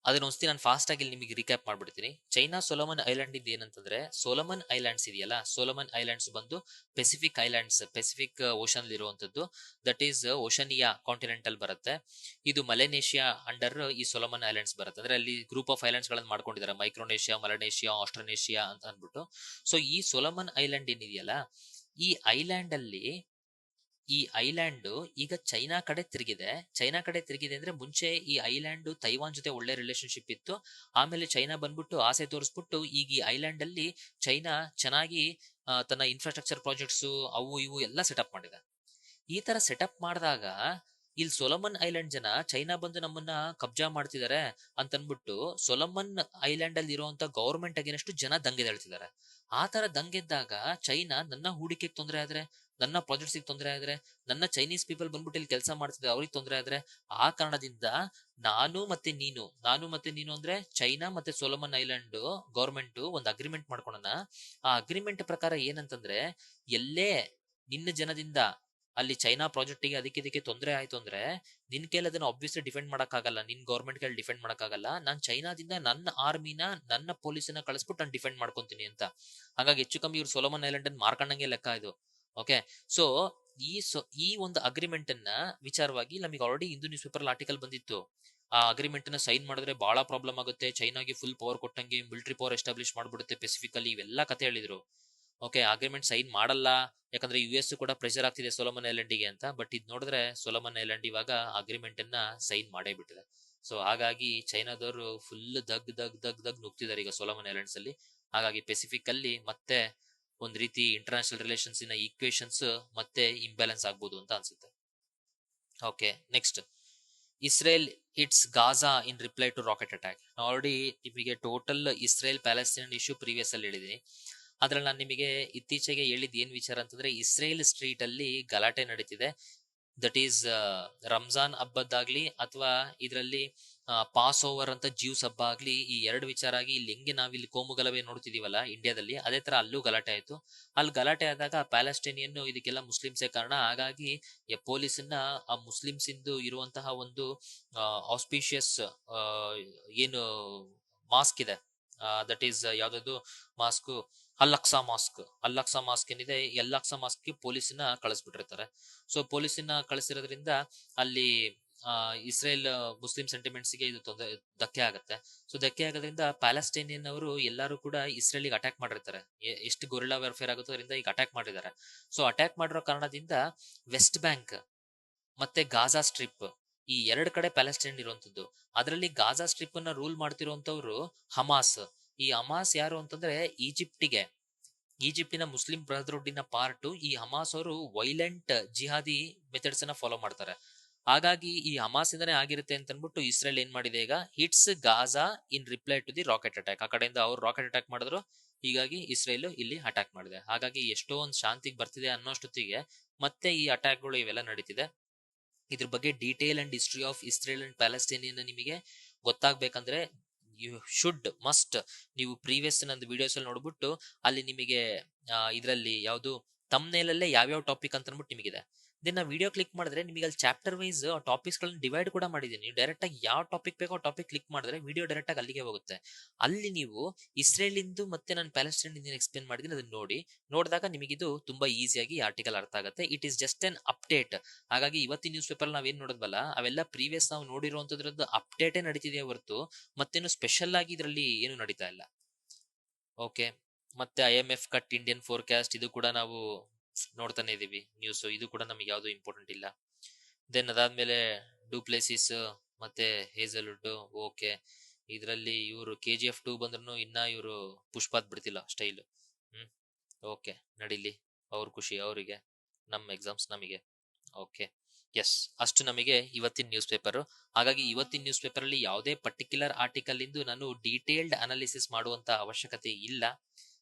ಅದನ್ನ ಒಂದ್ಸತಿ ನಾನು ಫಾಸ್ಟ್ ಆಗಿ ನಿಮಗೆ ರೀಕ್ಯಾಪ್ ಮಾಡ್ಬಿಡ್ತೀನಿ. ಚೈನಾ ಸೊಲೊಮನ್ ಐಲ್ಯಾಂಡ್ ಇಂದ ಏನಂತಂದ್ರೆ, ಸೊಲೊಮನ್ ಐಲ್ಯಾಂಡ್ಸ್ ಇದೆಯಲ್ಲ, ಸೊಲೊಮನ್ ಐಲ್ಯಾಂಡ್ಸ್ ಬಂದು ಪೆಸಿಫಿಕ್ ಐಲ್ಯಾಂಡ್ಸ್, ಪೆಸಿಫಿಕ್ ಓಷನ್ ಇರುವಂತದ್ದು. ದಟ್ ಈಸ್ ಓಷನಿಯಾ ಕಾಂಟಿನೆಂಟಲ್ ಬರುತ್ತೆ. ಇದು ಮಲೆನೇಷಿಯಾ ಅಂಡರ್ ಈ ಸೊಲೊಮನ್ ಐಲ್ಯಾಂಡ್ಸ್ ಬರುತ್ತೆ. ಅಂದ್ರೆ ಅಲ್ಲಿ ಗ್ರೂಪ್ ಆಫ್ ಐಲ್ಯಾಂಡ್ಸ್ ಗಳನ್ನ ಮಾಡ್ಕೊಂಡಿದ್ದಾರೆ, ಮೈಕ್ರೋನೇಷಿಯಾ, ಮಲನೇಷಿಯಾ, ಆಸ್ಟ್ರೋನೇಷಿಯಾ ಅಂತ ಅನ್ಬಿಟ್ಟು. ಸೊ ಈ ಸೊಲೊಮನ್ ಐಲ್ಯಾಂಡ್ ಏನಿದೆಯಲ್ಲ, ಈ ಐಲ್ಯಾಂಡ್ ಅಲ್ಲಿ ಈ ಐಲ್ಯಾಂಡ್ ಈಗ ಚೈನಾ ಕಡೆ ತಿರುಗಿದೆ. ಅಂದ್ರೆ ಮುಂಚೆ ಈ ಐಲ್ಯಾಂಡ್ ತೈವಾನ್ ಜೊತೆ ಒಳ್ಳೆ ರಿಲೇಶನ್ಶಿಪ್ ಇತ್ತು. ಆಮೇಲೆ ಚೈನಾ ಬಂದ್ಬಿಟ್ಟು ಆಸೆ ತೋರಿಸ್ಬಿಟ್ಟು ಈಗ ಈ ಐಲ್ಯಾಂಡ್ ಅಲ್ಲಿ ಚೈನಾ ಚೆನ್ನಾಗಿ ತನ್ನ ಇನ್ಫ್ರಾಸ್ಟ್ರಕ್ಚರ್ ಪ್ರಾಜೆಕ್ಟ್ಸ್ ಅವು ಇವು ಎಲ್ಲ ಸೆಟಪ್ ಮಾಡಿದೆ. ಈ ತರ ಸೆಟಪ್ ಮಾಡಿದಾಗ ಇಲ್ಲಿ ಸೊಲೊಮನ್ ಐಲ್ಯಾಂಡ್ ಜನ ಚೈನಾ ಬಂದು ನಮ್ಮನ್ನ ಕಬ್ಜಾ ಮಾಡ್ತಿದ್ದಾರೆ ಅಂತನ್ಬಿಟ್ಟು ಸೊಲೊಮನ್ ಐಲ್ಯಾಂಡ್ ಅಲ್ಲಿ ಇರುವಂತ ಗವರ್ಮೆಂಟ್ ಅಗೇನಷ್ಟು ಜನ ದಂಗೆದೇಳ್ತಿದ್ದಾರೆ. ಆ ತರ ದಂಗೆದ್ದಾಗ ಚೈನಾ ನನ್ನ ಹೂಡಿಕೆಗೆ ತೊಂದರೆ ಆದ್ರೆ, ನನ್ನ ಪ್ರಾಜೆಕ್ಟ್ಸ್ ತೊಂದರೆ ಆದ್ರೆ, ನನ್ನ ಚೈನೀಸ್ ಪೀಪಲ್ ಬಂದ್ಬಿಟ್ಟು ಇಲ್ಲಿ ಕೆಲಸ ಮಾಡ್ತಿದ್ರೆ ಅವ್ರಿಗೆ ತೊಂದರೆ ಆದ್ರೆ, ಆ ಕಾರಣದಿಂದ ನಾನು ಮತ್ತೆ ನೀನು ಅಂದ್ರೆ ಚೈನಾ ಮತ್ತೆ ಸೊಲೊಮನ್ ಐಲ್ಯಾಂಡ್ ಗವರ್ಮೆಂಟ್ ಒಂದು ಅಗ್ರಿಮೆಂಟ್ ಮಾಡ್ಕೊಳ್ಳೋಣ. ಆ ಅಗ್ರಿಮೆಂಟ್ ಪ್ರಕಾರ ಏನಂತಂದ್ರೆ, ಎಲ್ಲೇ ನಿನ್ನ ಜನದಿಂದ ಅಲ್ಲಿ ಚೈನಾ ಪ್ರಾಜೆಕ್ಟ್ ಗೆ ಇದಕ್ಕೆ ತೊಂದರೆ ಆಯ್ತು ಅಂದ್ರೆ ನಿನ್ ಕೈಲಿ ಅದನ್ನ ಆಬ್ವಿಯಸ್ಲಿ ಡಿಫೆಂಡ್ ಮಾಡಕ್ಕಾಗಲ್ಲ, ನಿನ್ ಗೌರ್ಮೆಂಟ್ ಕೈಲಿ ಡಿಫೆಂಡ್ ಮಾಡಕ್ಕಾಗಲ್ಲ. ನಾನ್ ಚೈನಾದಿಂದ ನನ್ನ ಆರ್ಮಿನ, ನನ್ನ ಪೊಲೀಸನ್ನ ಕಳಿಸ್ಬಿಟ್ಟು ನಾನು ಡಿಫೆಂಡ್ ಮಾಡ್ಕೊಂತೀನಿ ಅಂತ. ಹಾಗಾಗಿ ಹೆಚ್ಚು ಕಮ್ಮಿ ಇವ್ರು ಸೊಲೊಮನ್ ಐಲ್ಯಾಂಡ್ ಅನ್ನು ಮಾರ್ಕೊಂಡಂಗೆ ಲೆಕ್ಕ ಇದು. ಓಕೆ, ಸೊ ಈ ಒಂದು ಅಗ್ರಿಮೆಂಟ್ ಅನ್ನ ವಿಚಾರವಾಗಿ ನಮಗೆ already Hindu news paper article ಬಂದಿತ್ತು. ಆ ಅಗ್ರಿಮೆಂಟ್ ನ ಸೈನ್ ಮಾಡಿದ್ರೆ ಬಹಳ ಪ್ರಾಬ್ಲಮ್ ಆಗುತ್ತೆ, ಚೈನಾಗೆ ಫುಲ್ ಪವರ್ ಕೊಟ್ಟಂಗೆ, ಮಿಲಿಟರಿ ಪವರ್ ಎಸ್ಟಾಬ್ಲಿಷ್ ಮಾಡ್ಬಿಡುತ್ತೆ ಪೆಸಿಫಿಕಲಿ, ಇವೆಲ್ಲ ಕತೆ ಹೇಳಿದ್ರು. ಓಕೆ, ಅಗ್ರಿಮೆಂಟ್ ಸೈನ್ ಮಾಡಲ್ಲ, ಯಾಕಂದ್ರೆ US ಕೂಡ ಪ್ರೆಷರ್ ಆಗ್ತಿದೆ ಸೊಲೊಮನ್ ಐಲ್ಯಾಂಡಿಗೆ ಅಂತ. ಬಟ್ ಇದ್ ನೋಡಿದ್ರೆ ಸೊಲೊಮನ್ ಐಲ್ಯಾಂಡ್ ಇವಾಗ ಅಗ್ರಿಮೆಂಟ್ ಅನ್ನ ಸೈನ್ ಮಾಡೇ ಬಿಟ್ಟಿದೆ. ಸೊ ಹಾಗಾಗಿ ಚೈನಾದವರು ಫುಲ್ ದಗ್ ನುಗ್ತಿದ್ದಾರೆ ಈಗ ಸೊಲೊಮನ್ ಐಲ್ಯಾಂಡ್ಸ್ ಅಲ್ಲಿ. ಹಾಗಾಗಿ ಪೆಸಿಫಿಕ್ ಅಲ್ಲಿ ಮತ್ತೆ ಒಂದ್ ರೀತಿ ಇಂಟರ್ನ್ಯಾಷನಲ್ ರಿಲೇಷನ್ಸ್ ಇನ ಈಕ್ವೇಶನ್ಸ್ ಮತ್ತೆ ಇಂಬ್ಯಾಲೆನ್ಸ್ ಆಗ್ಬೋದು ಅಂತ ಅನ್ಸುತ್ತೆ. Okay, next Israel hits Gaza in reply to rocket attack. Already ನಿಮಗೆ total Israel Palestine issue previous ಅಲ್ಲಿ ಹೇಳಿದೀನಿ. ಅದ್ರಲ್ಲಿ ನಾನು ನಿಮಗೆ ಇತ್ತೀಚೆಗೆ ಹೇಳಿದ್ ಏನ್ ವಿಚಾರ ಅಂತಂದ್ರೆ, ಇಸ್ರೇಲ್ ಸ್ಟ್ರೀಟ್ ಅಲ್ಲಿ ಗಲಾಟೆ ನಡೀತಿದೆ. ದಟ್ ಈಸ್ ರಂಜಾನ್ ಹಬ್ಬದ್ದಾಗ್ಲಿ ಅಥವಾ ಇದರಲ್ಲಿ ಪಾಸ್ ಓವರ್ ಅಂತ ಜ್ಯೂಸ್ ಹಬ್ಬ ಆಗ್ಲಿ, ಈ ಎರಡು ವಿಚಾರ ಆಗಿ ಇಲ್ಲಿ ಹೆಂಗೆ ನಾವಿಲ್ಲಿ ಕೋಮುಗಲಭೆ ನೋಡ್ತಿದೀವಲ್ಲ ಇಂಡಿಯಾದಲ್ಲಿ, ಅದೇ ತರ ಅಲ್ಲೂ ಗಲಾಟೆ ಆಯ್ತು. ಅಲ್ಲಿ ಗಲಾಟೆ ಆದಾಗ ಪ್ಯಾಲೆಸ್ಟೈನಿಯನ್ ಇದಕ್ಕೆಲ್ಲ ಮುಸ್ಲಿಮ್ಸೇ ಕಾರಣ. ಹಾಗಾಗಿ ಪೊಲೀಸನ್ನ ಆ ಮುಸ್ಲಿಮ್ಸ್ ಇಂದು ಇರುವಂತಹ ಒಂದು ಆಸ್ಪಿಷಿಯಸ್ ಏನು ಮಾಸ್ಕ್ ಇದೆ, ದಟ್ ಈಸ್ ಯಾವ್ದದು ಮಾಸ್ಕ್, ಅಲ್ಲಕ್ಸಾ ಮಾಸ್ಕ್ ಏನಿದೆ, ಅಲ್ಲಕ್ಸಾ ಮಾಸ್ಕ್ ಪೊಲೀಸಿನ ಕಳಿಸ್ಬಿಟ್ಟಿರ್ತಾರೆ. ಸೊ ಪೊಲೀಸಿನ ಕಳಿಸಿರೋದ್ರಿಂದ ಅಲ್ಲಿ ಇಸ್ರೇಲ್ ಮುಸ್ಲಿಂ ಸೆಂಟಿಮೆಂಟ್ಸ್ ಗೆ ಇದು ಧಕ್ಕೆ ಆಗುತ್ತೆ. ಸೊ ಧಕ್ಕೆ ಆಗೋದ್ರಿಂದ ಪ್ಯಾಲೆಸ್ಟೈನಿಯನ್ ಅವರು ಎಲ್ಲರೂ ಕೂಡ ಇಸ್ರೇಲಿಗೆ ಅಟ್ಯಾಕ್ ಮಾಡಿರ್ತಾರೆ. ಎಷ್ಟು ಗೊರಿಲ್ಲಾ ವೇರ್ಫೇರ್ ಆಗುತ್ತೋ ಅದರಿಂದ ಈಗ ಅಟ್ಯಾಕ್ ಮಾಡಿದ್ದಾರೆ. ಸೊ ಅಟ್ಯಾಕ್ ಮಾಡಿರೋ ಕಾರಣದಿಂದ ವೆಸ್ಟ್ ಬ್ಯಾಂಕ್ ಮತ್ತೆ ಗಾಜಾ ಸ್ಟ್ರಿಪ್, ಈ ಎರಡು ಕಡೆ ಪ್ಯಾಲೆಸ್ಟೈನ್ ಇರುವಂತದ್ದು. ಅದರಲ್ಲಿ ಗಾಜಾ ಸ್ಟ್ರಿಪ್ ಅನ್ನ ರೂಲ್ ಮಾಡ್ತಿರುವಂತವ್ರು ಹಮಾಸ್. ಈ ಹಮಾಸ್ ಯಾರು ಅಂತಂದ್ರೆ ಈಜಿಪ್ಟಿನ ಮುಸ್ಲಿಂ ಬ್ರದರ್ಹುಡ್ಡಿನ ಪಾರ್ಟ್. ಈ ಹಮಾಸ್ ಅವರು ವೈಲೆಂಟ್ ಜಿಹಾದಿ ಮೆಥಡ್ಸ್ ಅನ್ನ ಫಾಲೋ ಮಾಡ್ತಾರೆ. ಹಾಗಾಗಿ ಈ ಹಮಾಸ್ ಇಂದಾನೆ ಆಗಿರುತ್ತೆ ಅಂತ ಅನ್ಬಿಟ್ಟು ಇಸ್ರೇಲ್ ಏನ್ ಮಾಡಿದೆ, ಈಗ hits Gaza in reply to the rocket attack. ಆ ಕಡೆಯಿಂದ ಅವ್ರು ರಾಕೆಟ್ ಅಟ್ಯಾಕ್ ಮಾಡಿದ್ರು, ಹೀಗಾಗಿ ಇಸ್ರೇಲ್ ಇಲ್ಲಿ ಅಟ್ಯಾಕ್ ಮಾಡಿದೆ. ಹಾಗಾಗಿ ಎಷ್ಟೋ ಒಂದು ಶಾಂತಿಗೆ ಬರ್ತಿದೆ ಅನ್ನೋಷ್ಟೊತ್ತಿಗೆ ಮತ್ತೆ ಈ ಅಟ್ಯಾಕ್ಗಳು ಇವೆಲ್ಲ ನಡೀತಿದೆ. ಇದ್ರ ಬಗ್ಗೆ detail and history of Israel and Palestinian ನಿಮಗೆ ಗೊತ್ತಾಗ್ಬೇಕಂದ್ರೆ ಮಸ್ಟ್ ನೀವು ಪ್ರೀವಿಯಸ್ ನಂದು ವಿಡಿಯೋಸ್ ಅಲ್ಲಿ ನೋಡ್ಬಿಟ್ಟು ಅಲ್ಲಿ ನಿಮಗೆ ಇದರಲ್ಲಿ ಯಾವ್ದು ತಮ್ನೇಲಲ್ಲೇ ಯಾವ್ಯಾವ ಟಾಪಿಕ್ ಅಂತ ಅನ್ಬಿಟ್ಟು ನಿಮಗಿದೆ. ದೆನ್ ಆ ವಿಡಿಯೋ ಕ್ಲಿಕ್ ಮಾಡಿದ್ರೆ ನಿಮಗೆ ಅಲ್ಲಿ ಚಾಪ್ಟರ್ ವೈಸ್ ಟಾಪಿಕ್ಸ್ ಗಳನ್ನ ಡಿವೈಡ್ ಕೂಡ ಮಾಡಿದೀನಿ. ನೀವು ಡೈರೆಕ್ಟ್ ಆಗಿ ಯಾವ ಟಾಪಿಕ್ ಬೇಕೋ ಆ ಟಾಪಿಕ್ ಕ್ಲಿಕ್ ಮಾಡಿದ್ರೆ ವಿಡಿಯೋ ಡೈರೆಕ್ಟ್ ಆಗಿ ಅಲ್ಲಿಗೆ ಹೋಗುತ್ತೆ. ಅಲ್ಲಿ ನೀವು ಇಸ್ರೇಲ್ ಇಂದು ಮತ್ತೆ ನಾನು ಪ್ಯಾಲೆಸ್ಟೈನ್ ಇಂದು ಎಕ್ಸ್ಪ್ಲೇನ್ ಮಾಡಿದ್ದೀನಿ, ಅದನ್ನ ನೋಡಿದಾಗ ನಿಮಗಿದು ತುಂಬಾ ಈಸಿಯಾಗಿ ಆರ್ಟಿಕಲ್ ಅರ್ಥ ಆಗುತ್ತೆ. It is just N update. ಹಾಗಾಗಿ ಇವತ್ತಿನ ನ್ಯೂಸ್ ಪೇಪರ್ ನಾವೇನ್ ನೋಡಿದ್ವಲ್ಲ ಅವೆಲ್ಲ ಪ್ರೀವಿಯಸ್ ನಾವು ನೋಡಿರುವಂತದ್ರದ್ದು ಅಪ್ಡೇಟೇ ನಡೀತಿದೆಯೇ ಹೊರತು ಮತ್ತೇನು ಸ್ಪೆಷಲ್ ಆಗಿ ಇದರಲ್ಲಿ ಏನು ನಡೀತಾ ಇಲ್ಲ. ಓಕೆ, ಮತ್ತೆ IMF ಕಟ್ ಇಂಡಿಯನ್ ಫೋರ್ಕಾಸ್ಟ್ ಇದು ಕೂಡ ನಾವು ನೋಡ್ತಾನೆ ಇದೀವಿ ನ್ಯೂಸ್. ಇದು ಕೂಡ ನಮಗೆ ಯಾವ್ದು ಇಂಪಾರ್ಟೆಂಟ್ ಇಲ್ಲ. ದೆನ್ ಅದಾದ್ಮೇಲೆ ಡೂಪ್ಲೆಸಿಸ್ ಮತ್ತೆ ಹೇಸಲ್ವುಡ್. ಓಕೆ, ಇದರಲ್ಲಿ ಇವರು KGF 2 ಬಂದ್ರು ಇನ್ನ ಇವರು ಪುಷ್ಪಾತ್ ಬಿಡ್ತಿಲ್ಲ ಸ್ಟೈಲ್. ಓಕೆ, ನಡೀಲಿ, ಅವ್ರ ಖುಷಿ ಅವರಿಗೆ, ನಮ್ಮ ಎಕ್ಸಾಮ್ಸ್ ನಮಗೆ. ಓಕೆ, ಎಸ್, ಅಷ್ಟು ನಮಗೆ ಇವತ್ತಿನ ನ್ಯೂಸ್ ಪೇಪರ್. ಹಾಗಾಗಿ ಇವತ್ತಿನ ನ್ಯೂಸ್ ಪೇಪರ್ ಅಲ್ಲಿ ಯಾವುದೇ ಪರ್ಟಿಕ್ಯುಲರ್ ಆರ್ಟಿಕಲ್ ಇಂದು ನಾನು ಡೀಟೇಲ್ಡ್ ಅನಾಲಿಸಿಸ್ ಮಾಡುವಂತ ಅವಶ್ಯಕತೆ ಇಲ್ಲ.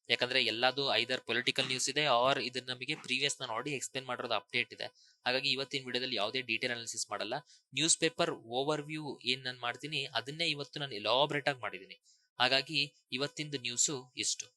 ಯಾಕಂದ್ರೆ ಎಲ್ಲಾದು ಐದರ್ ಪೊಲಿಟಿಕಲ್ ನ್ಯೂಸ್ ಇದೆ ಆರ್ ಇದನ್ನ ನಮಗೆ ಪ್ರೀವಿಯಸ್ ನಾನು ಆಲ್ರೆಡಿ ಎಕ್ಸ್ಪ್ಲೇನ್ ಮಾಡಿರೋದು ಅಪ್ಡೇಟ್ ಇದೆ. ಹಾಗಾಗಿ ಇವತ್ತಿನ ವಿಡಿಯೋದಲ್ಲಿ ಯಾವುದೇ ಡೀಟೇಲ್ ಅನಾಲಿಸಿಸ್ ಮಾಡಲ್ಲ. ನ್ಯೂಸ್ ಪೇಪರ್ ಓವರ್ ವ್ಯೂ ಏನ್ ನಾನು ಮಾಡ್ತೀನಿ ಅದನ್ನೇ ಇವತ್ತು ನಾನು ಎಲಾಬ್ರೇಟ್ ಆಗಿ ಮಾಡಿದ್ದೀನಿ. ಹಾಗಾಗಿ ಇವತ್ತಿಂದು ನ್ಯೂಸು ಇಷ್ಟು.